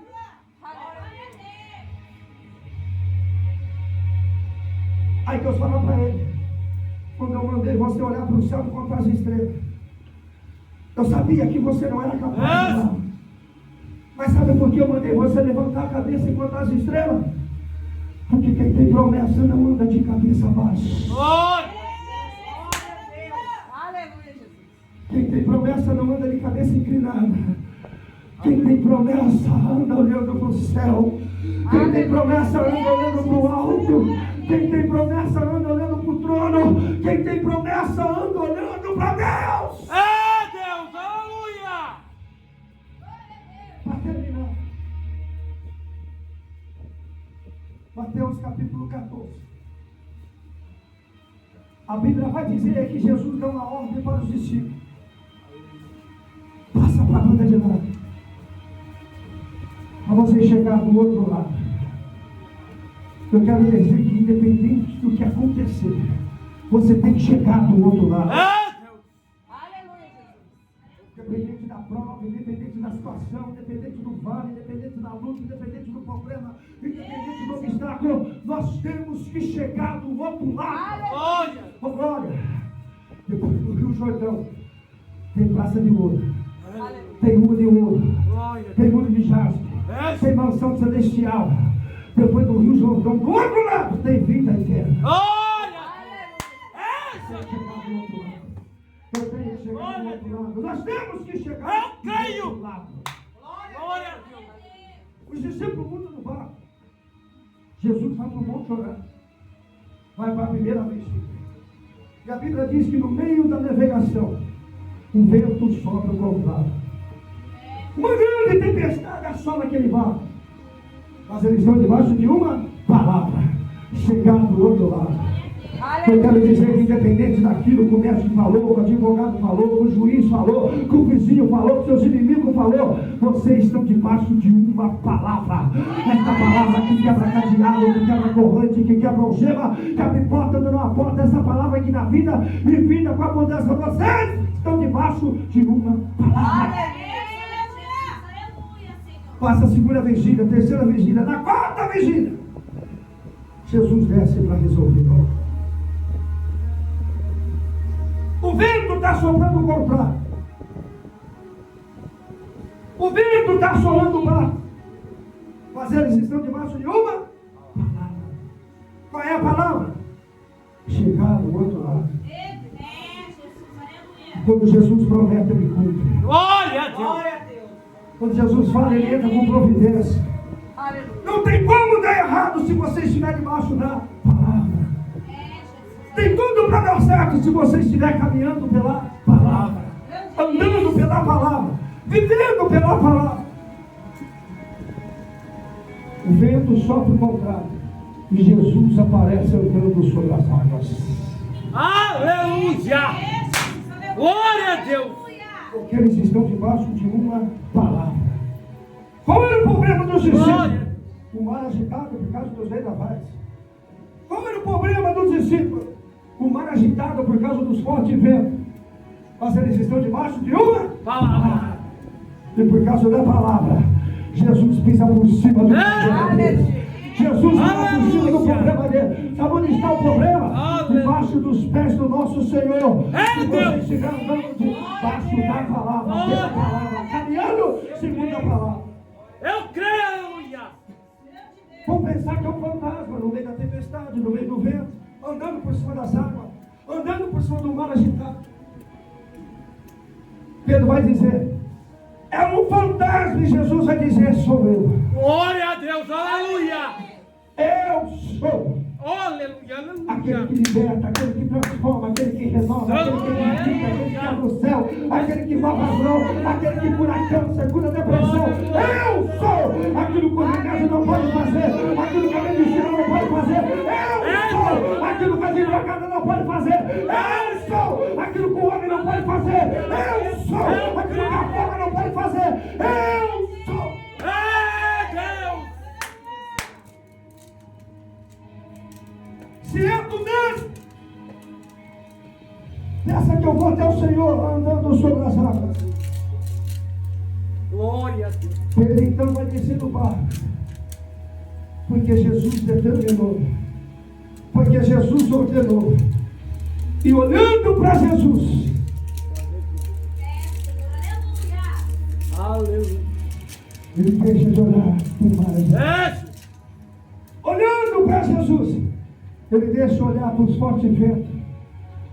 [SPEAKER 2] Aí Deus falou para ele: quando eu mandei você olhar para o céu e contar as estrelas, eu sabia que você não era capaz de falar. Mas sabe por que eu mandei você levantar a cabeça e contar as estrelas? Porque quem tem promessa não anda de cabeça baixa. Quem tem promessa não anda de cabeça inclinada. Quem tem promessa anda olhando para o céu. Quem tem promessa anda olhando para o alto. Quem tem promessa anda olhando para o trono. Quem tem promessa anda olhando para Deus.
[SPEAKER 3] É Deus, aleluia.
[SPEAKER 2] Para terminar, Mateus capítulo 14. A Bíblia vai dizer que Jesus deu uma ordem para os discípulos: passa para a banda de lá, para você chegar do outro lado. Eu quero dizer que independente do que acontecer, você tem que chegar do outro lado. Independente da prova, independente da situação, independente do vale, independente da luta, independente do problema, independente do obstáculo, nós temos que chegar do outro lado. Oh, glória! Depois do Rio Jordão tem praça de ouro, tem muro de ouro, tem muro de jaspe, tem mansão celestial. Depois do Rio Jordão, do outro lado, tem vida eterna.
[SPEAKER 3] Olha!
[SPEAKER 2] Eu tenho que chegar do outro lado. Eu tenho que chegar do outro lado. Nós temos que chegar
[SPEAKER 3] Eu creio.
[SPEAKER 2] do outro lado.
[SPEAKER 3] Glória a Deus!
[SPEAKER 2] Os discípulos mudam no barco. Jesus vai para o monte orar. Vai para a primeira vigília. E a Bíblia diz que no meio da navegação, o vento sopra contrário. Uma grande tempestade assola aquele barco. Mas eles estão debaixo de uma palavra. Chegar do outro lado. Eu quero dizer que independente daquilo que o médico falou, que o advogado falou, que o juiz falou, que o vizinho falou, que seus inimigos falou, vocês estão debaixo de uma palavra. Esta palavra que quebra cadeado, que quebra corrente, que quebra algema, que abre porta, não a porta. Essa palavra que na vida e vida com a mudança, vocês estão debaixo de uma palavra. Passa a segunda vigília, a terceira vigília, na quarta vigília, Jesus desce para resolver. O vento está soprando o contrário. O vento está assolando o barco. Mas eles estão debaixo de uma palavra. Qual é a palavra? Chegar do outro lado. Quando Jesus promete, ele cumpre.
[SPEAKER 3] Glória a Deus!
[SPEAKER 2] Quando Jesus fala, ele entra com providência. Não tem como dar errado se você estiver debaixo da palavra. Tem tudo para dar certo se você estiver caminhando pela palavra, andando pela palavra, vivendo pela palavra. O vento sopra o contrário e Jesus aparece andando sobre as águas.
[SPEAKER 3] Aleluia! Glória a Deus!
[SPEAKER 2] Porque eles estão debaixo de uma palavra. Qual era o problema dos discípulos? O mar agitado por causa dos vendavais. Qual era o problema dos discípulos? O mar agitado por causa dos fortes ventos. Mas eles estão debaixo de uma
[SPEAKER 3] Palavra!
[SPEAKER 2] E por causa da palavra, Jesus pisa por cima do problema dele. Jesus pisa por cima do problema dele. Sabe onde está o problema? Debaixo dos pés do nosso Senhor. Se você estiver andando debaixo da palavra, pela palavra, caminhando segundo a palavra.
[SPEAKER 3] Eu creio, aleluia!
[SPEAKER 2] Vão pensar que é um fantasma no meio da tempestade, no meio do vento, andando por cima das águas, andando por cima do mar agitado. Pedro vai dizer, é um fantasma, e Jesus vai dizer, sou eu.
[SPEAKER 3] Glória a Deus, aleluia!
[SPEAKER 2] Eu sou.
[SPEAKER 3] Aleluia, aleluia!
[SPEAKER 2] Aquele que liberta, aquele que transforma, aquele que renova, aquele que edifica, aquele que abre o céu, aquele que move as mãos, aquele que cura câncer, cura depressão. Eu sou aquilo que o remédio não pode fazer, aquilo que a medicina não pode fazer. Eu sou aquilo que a advogada não pode fazer. Eu sou aquilo que o homem não pode fazer. Eu sou aquilo que a forma não pode fazer. Eu sou.
[SPEAKER 3] É Deus!
[SPEAKER 2] Se é tu mesmo, pensa que eu vou até o Senhor andando sobre as águas.
[SPEAKER 3] Glória a Deus!
[SPEAKER 2] Ele então vai descer do barco, porque Jesus determinou, porque Jesus ordenou. E olhando para Jesus,
[SPEAKER 3] Aleluia!
[SPEAKER 2] ele deixa de olhar para o mar.
[SPEAKER 3] É!
[SPEAKER 2] Olhando para Jesus, ele deixa de olhar para os fortes ventos.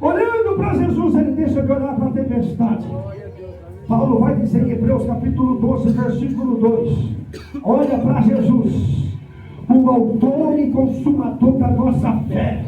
[SPEAKER 2] Olhando para Jesus, ele deixa de olhar para a tempestade. Paulo vai dizer em Hebreus capítulo 12, versículo 2: olha para Jesus, o autor e consumador da nossa fé.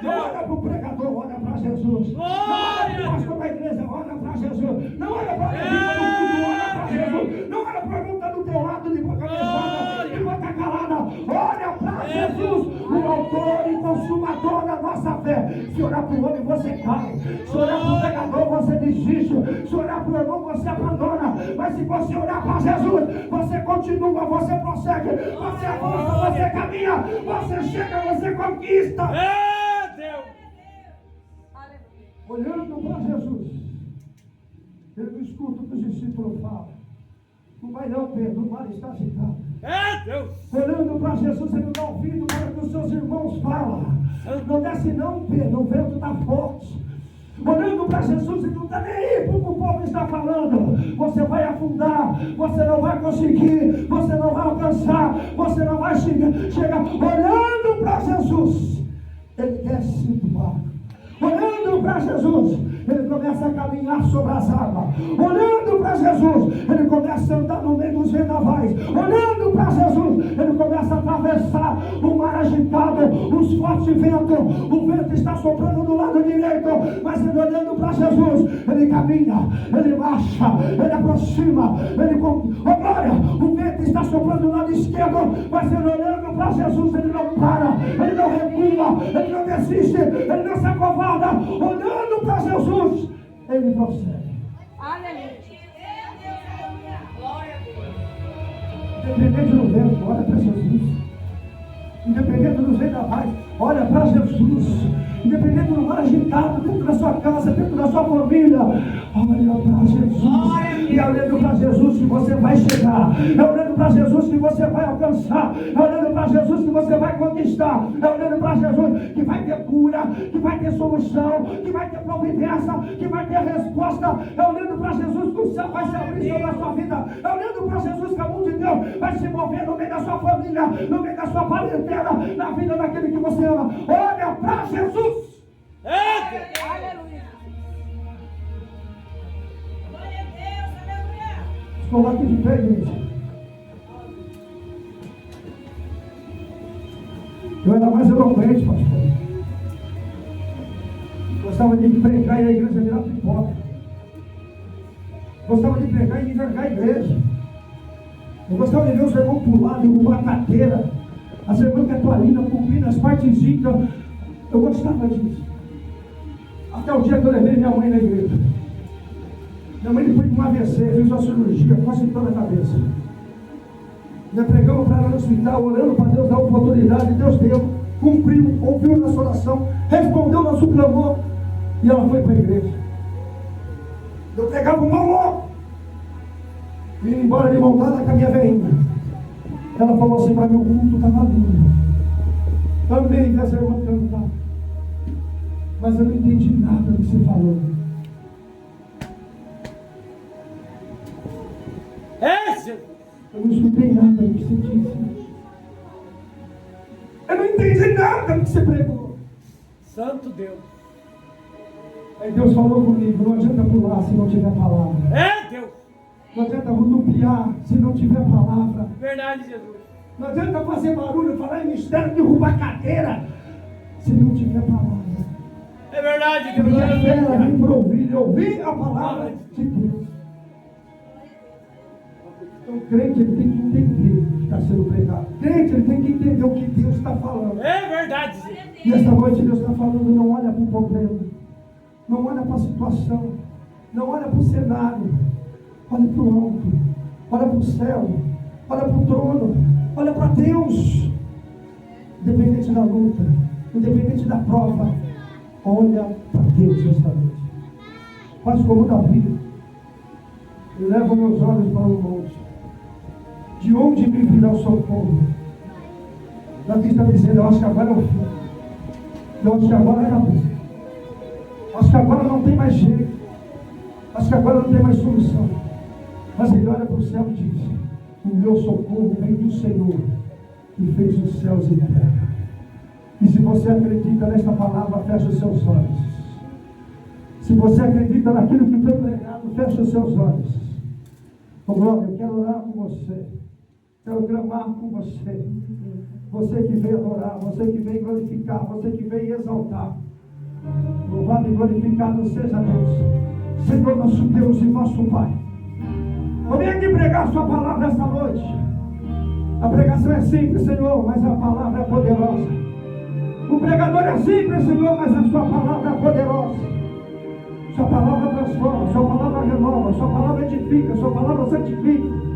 [SPEAKER 2] Não olha para o pregador, olha para Jesus. Não olha para o pastor da igreja, olha para Jesus. Não olha para a pergunta do mundo, olha para Jesus. Não olha para a pergunta do teu lado, de boca fechada, de boca calada. Olha para Jesus, o autor e consumador da nossa fé. Se orar para o homem, você cai. Se orar para o pregador, você desiste. Se orar para o irmão, você abandona. Mas se você orar para Jesus, você continua, você prossegue, você avança, você caminha, você chega, você conquista.
[SPEAKER 3] É Deus!
[SPEAKER 2] Olhando para Jesus, ele não escuta o que os discípulos falam. Não vai não, Pedro, o mar está agitado.
[SPEAKER 3] É Deus!
[SPEAKER 2] Olhando para Jesus, ele não dá ouvido para o que os seus irmãos falam. Não desce não, Pedro, o vento está forte. olhando para Jesus e não está nem aí para o que o povo está falando, você vai afundar, você não vai conseguir, você não vai alcançar, você não vai chegar olhando para Jesus. Ele desce do barco, olhando para Jesus, ele começa a caminhar sobre as águas. Olhando para Jesus, ele começa a andar no meio dos vendavais. Olhando para Jesus, ele começa a atravessar o mar agitado, os fortes ventos. O vento está soprando do lado direito, mas ele olhando para Jesus, ele caminha, ele marcha, ele aproxima, glória, o vento está soprando do lado esquerdo, mas ele olhando para Jesus, ele não para, ele não recua, ele não desiste, ele não se acovarda. Olhando para Jesus, ele prossegue.
[SPEAKER 1] Aleluia. Glória a Deus.
[SPEAKER 2] Independente do vento, olha para Jesus. Independente dos vendavais, olha para Jesus. Independente do mar agitado, dentro da sua casa, dentro da sua família, olha para Jesus. E é olhando para Jesus que você vai chegar. É olhando para Jesus que você vai alcançar. É olhando para Jesus que você vai conquistar. É olhando para Jesus que vai ter cura, que vai ter solução, que vai ter providência, que vai ter resposta. É olhando para Jesus que o céu vai se abrir sobre a sua vida. É olhando para Jesus que a mão de Deus vai se mover no meio da sua família, no meio da sua parentela, na vida daquele que você ama. Olha para Jesus.
[SPEAKER 1] Aleluia. Glória a Deus, aleluia.
[SPEAKER 2] Coloque de pé, igreja. Eu era mais eloquente, pastor. Gostava de pregar e a igreja virar pipoca. Gostava de pregar e envergar a igreja. Eu gostava de ver os irmãos pular, derrubar a cadeira. As irmãs com a toalhinha, cobrindo as partes íntimas. Eu gostava disso. Até o dia que eu levei minha mãe na igreja. Minha mãe foi com um AVC, fez uma cirurgia, quase toda a cabeça. Nós pregamos para ela no hospital, orando para Deus dar oportunidade. Deus deu, cumpriu, ouviu a nossa oração, respondeu o nosso clamor. E ela foi para a igreja. Eu pregava um mal e ia embora de mão dada com a minha veinha. Ela falou assim para mim: o culto estava lindo. Amei ver as irmãs cantar. Mas eu não entendi nada do que você falou. Eu não escutei nada do que você disse. Eu não entendi nada do que você pregou.
[SPEAKER 3] Santo Deus.
[SPEAKER 2] Aí Deus falou comigo: não adianta pular se não tiver palavra.
[SPEAKER 3] Deus.
[SPEAKER 2] Não adianta rodopiar se não tiver palavra.
[SPEAKER 3] Verdade, Jesus.
[SPEAKER 2] Não adianta fazer barulho, falar em mistério, derrubar cadeira, se não tiver palavra.
[SPEAKER 3] É verdade,
[SPEAKER 2] Eu
[SPEAKER 3] Deus.
[SPEAKER 2] quero vir para ouvir a palavra de Deus. Então o crente ele tem que entender o que está sendo pregado. O crente ele tem que entender o que Deus está falando.
[SPEAKER 3] É verdade, Jesus.
[SPEAKER 2] E esta noite Deus está falando: não olha para o problema, não olha para a situação, não olha para o cenário, olha para o alto, olha para o céu, olha para o trono, olha para Deus. Independente da luta, independente da prova, olha para Deus esta noite. Faz como Davi. Eu levo meus olhos para o monte. De onde me virá o socorro? Davi está dizendo: eu acho que agora é o fim. Eu acho que agora era bom. Acho que agora não tem mais jeito. Acho que agora não tem mais solução. Mas ele olha para o céu e diz: o meu socorro vem do Senhor, que fez os céus e a terra. E se você acredita nesta palavra, fecha os seus olhos. Se você acredita naquilo que foi pregado, fecha os seus olhos. Oh, glória, eu quero orar com você. Quero clamar com você. Você que veio adorar, você que veio glorificar, você que veio exaltar. Louvado e glorificado seja Deus, Senhor nosso Deus e nosso Pai. Eu vim aqui pregar a sua palavra esta noite. A pregação é simples, Senhor, mas a palavra é poderosa. O pregador é simples, Senhor, mas a sua palavra é poderosa. Sua palavra transforma, sua palavra renova, sua palavra edifica, sua palavra santifica.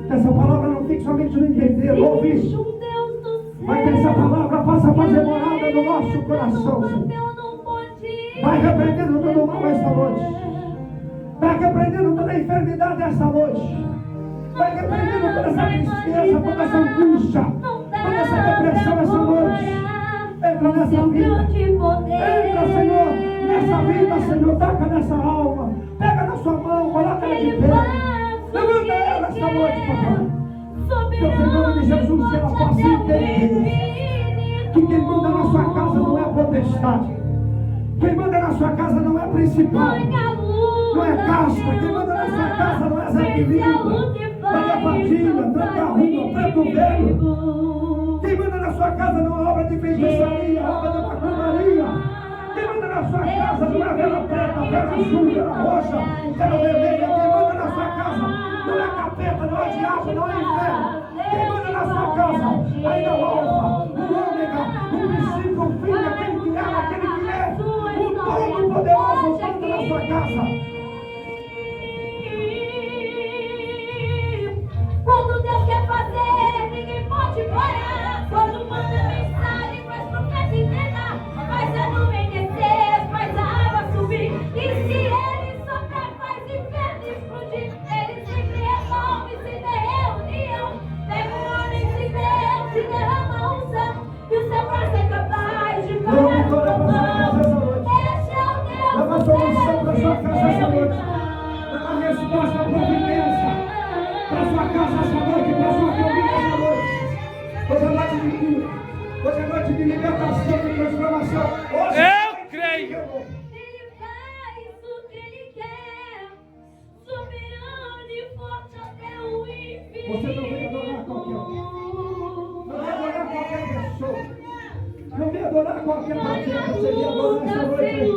[SPEAKER 2] Que essa palavra não fique somente no entender, no ouvir, mas que essa palavra faça fazer morada no nosso coração, Senhor. Vai repreendendo todo o mal esta noite. Vai repreendendo toda a enfermidade esta noite. Vai repreendendo toda essa tristeza, toda essa angústia, toda essa depressão esta noite. Entra nessa
[SPEAKER 4] seu
[SPEAKER 2] vida.
[SPEAKER 4] grande poder.
[SPEAKER 2] Entra, Senhor, nessa vida, Senhor. Toca nessa alma. Pega na sua mão, coloca ela de
[SPEAKER 4] Ele
[SPEAKER 2] pé.
[SPEAKER 4] faz
[SPEAKER 2] Levanta ela
[SPEAKER 4] o que
[SPEAKER 2] esta noite, papai.
[SPEAKER 4] soberano,
[SPEAKER 2] Deus, em nome de Jesus, que ela
[SPEAKER 4] forte
[SPEAKER 2] possa
[SPEAKER 4] até o
[SPEAKER 2] entender que quem manda na sua casa não é potestade. Quem manda na sua casa não é principal. Não é casta. Quem manda na sua casa não é Zé Querido. Maria Padilha, Branca Rua, Preto Velho. Quem manda na sua casa não é obra de feitiçaria, obra da macumbaria. Quem manda na sua casa não é vela preta, vela azul, vela roxa, vela vermelha. Quem manda na sua casa não é capeta, não é diabo, não é inferno. Quem manda na sua casa ainda é o alfa, o ômega, o princípio, o fim, aquele que era, aquele que é, o todo-poderoso manda na sua casa.
[SPEAKER 4] Quando Deus quer fazer, ninguém pode parar. Quando manda mensagem, faz profeta entregar, faz a nuvem descer, faz a água subir. E se ele soprar, faz inferno explodir. Ele sempre resolve se der reunião. Pega um homem sem Deus, se derrama unção, e o seu braço é capaz de parar o trovão. Este é o Deus.
[SPEAKER 2] Leva a solução para sua casa essa noite. Leva a resposta, a providência para sua casa essa noite, para sua família essa noite. Hoje é noite de cura. Hoje é noite de libertação, de transformação. Hoje
[SPEAKER 3] Eu creio.
[SPEAKER 4] Ele faz o que ele quer, soberano e forte até o infinito.
[SPEAKER 2] Você não vem adorar qualquer um. Não vem adorar qualquer pessoa. Não vem adorar qualquer profeta. Você vem adorar essa noite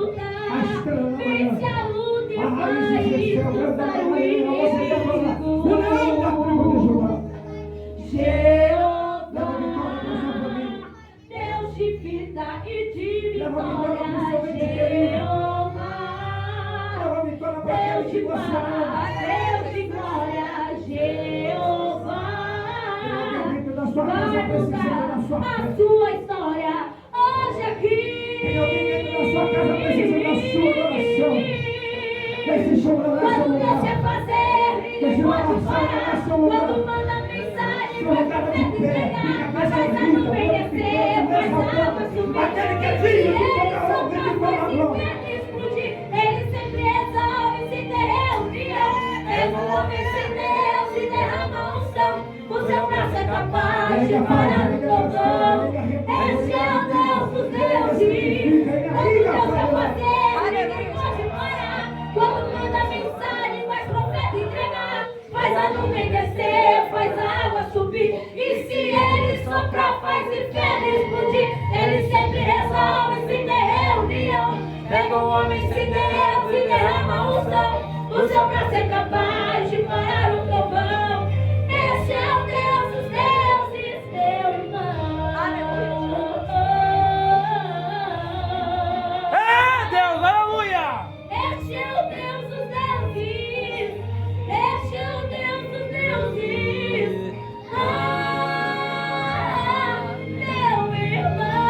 [SPEAKER 2] a estrela da manhã. A raiz de céu, grande da manhã. Você vem adorar o leão da tribo de Judá.
[SPEAKER 4] Jeová,
[SPEAKER 2] Leva vitória para sua família.
[SPEAKER 4] Deus de vida e de
[SPEAKER 2] Leva vitória para o
[SPEAKER 4] vitória.
[SPEAKER 2] seu ente querido.
[SPEAKER 4] Jeová,
[SPEAKER 2] Leva vitória para
[SPEAKER 4] Deus
[SPEAKER 2] aquele
[SPEAKER 4] de
[SPEAKER 2] que você ama.
[SPEAKER 4] paz, Deus de glória. Jeová,
[SPEAKER 2] Tem alguém dentro da sua casa
[SPEAKER 4] vai
[SPEAKER 2] precisando da sua
[SPEAKER 4] mudar
[SPEAKER 2] fé.
[SPEAKER 4] a sua história hoje aqui.
[SPEAKER 2] Tem alguém dentro da sua casa precisando da sua oração. Deixe chorar nessa
[SPEAKER 4] Quando Deus
[SPEAKER 2] lugar.
[SPEAKER 4] quer fazer, ninguém pode parar. Quando manda mensagem, faz profeta entregar, faz a nuvem descer, faz a água subir.
[SPEAKER 2] Aquele que é
[SPEAKER 4] E
[SPEAKER 2] digno de
[SPEAKER 4] ele
[SPEAKER 2] toda honra e de
[SPEAKER 4] sopra,
[SPEAKER 2] toda
[SPEAKER 4] faz
[SPEAKER 2] glória.
[SPEAKER 4] inferno explodir. Ele sempre resolve se ter reunião. Mesmo homem sem Deus se derrama unção. O seu braço é capaz de parar o trovão. Este é o Deus dos deuses. Quando Deus quer fazer, ninguém pode parar. Quando manda mensagem, faz profeta entregar, faz a nuvem descer, faz a água subir. E se ele soprar, faz inferno explodir. Ele sempre resolve se ter reunião. Pega um homem sem Deus e derrama unção. O seu braço é capaz de parar o trovão. Este é o Deus dos deuses, meu irmão.
[SPEAKER 3] É Deus, aleluia.
[SPEAKER 4] Este é o Deus dos deuses. Este é o Deus dos deuses. Meu irmão.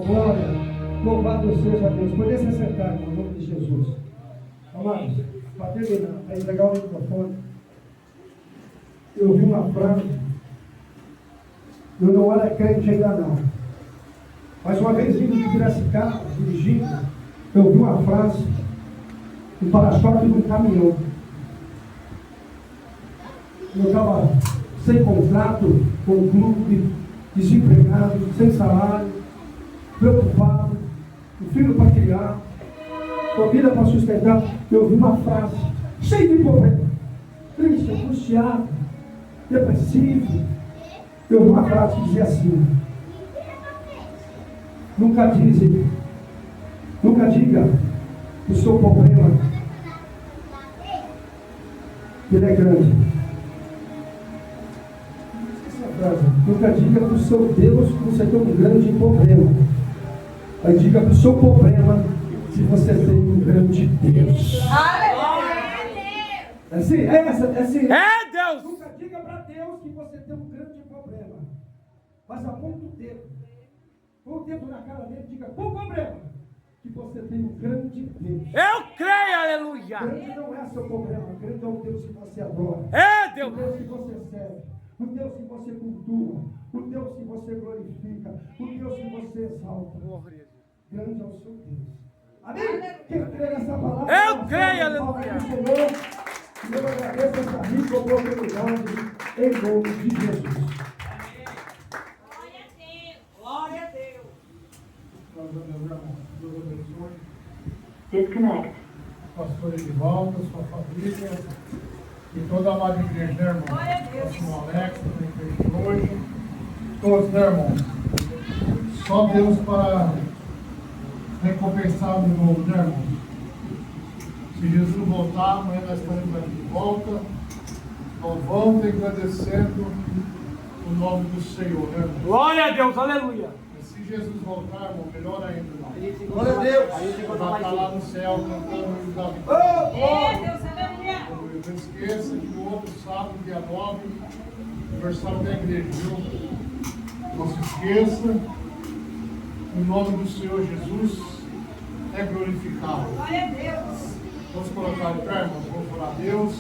[SPEAKER 2] Glória. Louvado seja Deus. Pode se sentar, em nome de Jesus. Amados, para terminar, para entregar o microfone, eu ouvi uma frase. Eu não era crente ainda não. Mas uma vez vindo de Piracicaba, dirigindo, eu ouvi uma frase no para-choque de um caminhão. Eu estava sem contrato, com o clube, desempregado, sem salário, preocupado, um filho para criar, família para sustentar. Eu ouvi uma frase, cheio de problema, triste, angustiado, depressivo. Eu ouvi uma frase que dizia assim: nunca diga o seu problema, ele é grande. Esqueci a frase. Nunca diga para o seu Deus que você tem um grande problema, mas diga para o seu problema se você tem um grande Deus. É assim? É assim?
[SPEAKER 3] É Deus.
[SPEAKER 2] Nunca diga para Deus que você tem um grande problema, mas aponta o dedo. Põe o dedo na cara dele e diga: qual o problema? Que você tem um grande Deus.
[SPEAKER 3] Eu creio, aleluia.
[SPEAKER 2] Grande não é seu problema, grande é o Deus que você adora.
[SPEAKER 3] É
[SPEAKER 2] O
[SPEAKER 3] Deus.
[SPEAKER 2] Deus que você serve. o Deus que você cultua, o Deus que você glorifica, o Deus que você exalta. Grande é o seu Deus. Amém? Quem crê nessa palavra?
[SPEAKER 3] Eu creio, aleluia.
[SPEAKER 2] Senhor, e eu agradeço essa rica oportunidade em nome de Jesus.
[SPEAKER 1] Glória a Deus.
[SPEAKER 2] Deus abençoe.
[SPEAKER 5] Disconnect.
[SPEAKER 6] Pastor Edivaldo, sua família e toda a amada igreja, né, irmão?
[SPEAKER 1] Glória a Deus.
[SPEAKER 6] Pastor Alex, também que veio hoje. Todos, né, irmão? Só Deus para recompensar de novo, né, irmão? Se Jesus voltar, amanhã nós estaremos aqui de volta, louvando e agradecendo o nome do Senhor, né, irmão?
[SPEAKER 3] Glória a Deus, aleluia.
[SPEAKER 6] E se Jesus voltar, irmão, melhor ainda, irmão.
[SPEAKER 2] Glória a Deus.
[SPEAKER 6] Vai estar lá no céu cantando o da
[SPEAKER 2] Oh,
[SPEAKER 1] Ei, Deus, aleluia.
[SPEAKER 6] Não esqueça que no outro sábado, dia 9, aniversário da igreja, viu? Não se esqueça, o nome do Senhor Jesus é glorificado.
[SPEAKER 1] Glória a Deus.
[SPEAKER 6] Vamos colocar de pé, irmãos, vamos orar a Deus.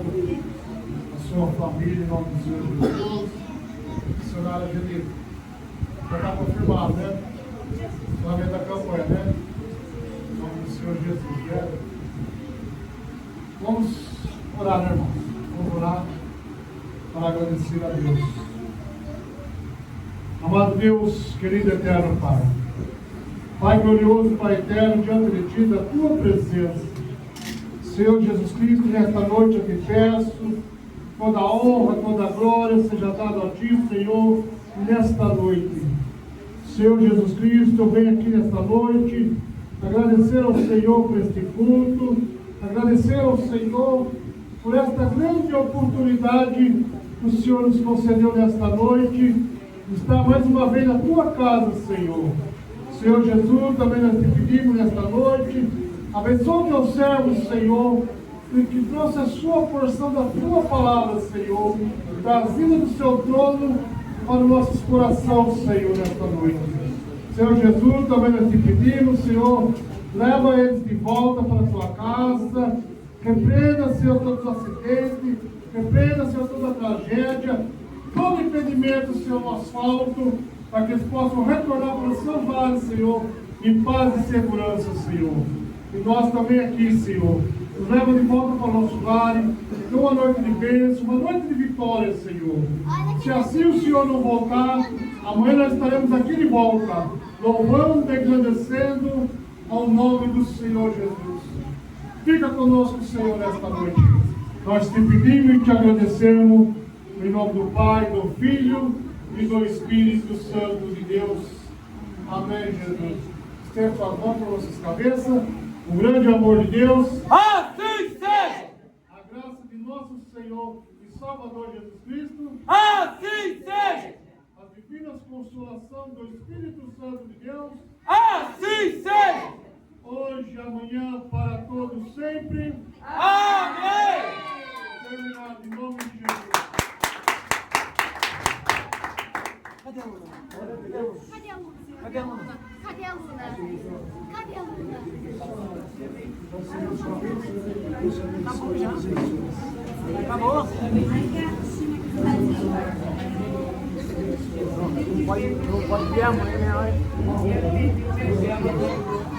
[SPEAKER 6] A sua família, em nome do Senhor Jesus. Missionária Angelina, já está confirmado, né? Planeta da campanha, né? Em nome do Senhor Jesus, né? Vamos orar, né, irmãos? Vamos orar para agradecer a Deus. Amado Deus, querido e eterno Pai. Pai glorioso, Pai eterno, diante de Ti, da Tua presença. Senhor Jesus Cristo, nesta noite eu te peço, toda a honra, toda a glória seja dada a Ti, Senhor, nesta noite. Senhor Jesus Cristo, eu venho aqui nesta noite agradecer ao Senhor por este culto, agradecer ao Senhor por esta grande oportunidade que o Senhor nos concedeu nesta noite, estar mais uma vez na Tua casa, Senhor. Senhor Jesus, também nós te pedimos nesta noite, abençoa o Teu servo, Senhor, que trouxe a sua porção da Tua palavra, Senhor, trazida do Seu trono para os nossos corações, Senhor, nesta noite. Senhor Jesus, também nós te pedimos, Senhor, leva eles de volta para a Tua casa, repreenda, Senhor, todos os acidentes, repreenda, Senhor, toda a tragédia, todo impedimento, Senhor, no asfalto, para que eles possam retornar para os seus lares, Senhor, em paz e segurança, Senhor. E nós também aqui, Senhor, nos leva de volta para o nosso lar, dê uma noite de bênção, uma noite de vitória, Senhor. Se assim o Senhor não voltar, amanhã nós estaremos aqui de volta, louvando e agradecendo ao nome do Senhor Jesus. Fica conosco, Senhor, nesta noite. Nós te pedimos e te agradecemos, em nome do Pai, do Filho e do Espírito Santo de Deus. Amém, Jesus. Estenda suas mãos para nossas cabeças. O grande amor de Deus,
[SPEAKER 3] Assim seja!
[SPEAKER 6] a graça de nosso Senhor e Salvador Jesus Cristo,
[SPEAKER 3] Assim seja!
[SPEAKER 6] as divinas consolações do Espírito Santo de Deus,
[SPEAKER 3] Assim seja!
[SPEAKER 6] hoje, amanhã, para todos sempre.
[SPEAKER 3] Amém!
[SPEAKER 6] Terminado em nome de Jesus.
[SPEAKER 5] Cadê a Luna? Cadê a Luna? Cadê a Luna? Cadê a Luna? Acabou? Não pode ver a mãe, né?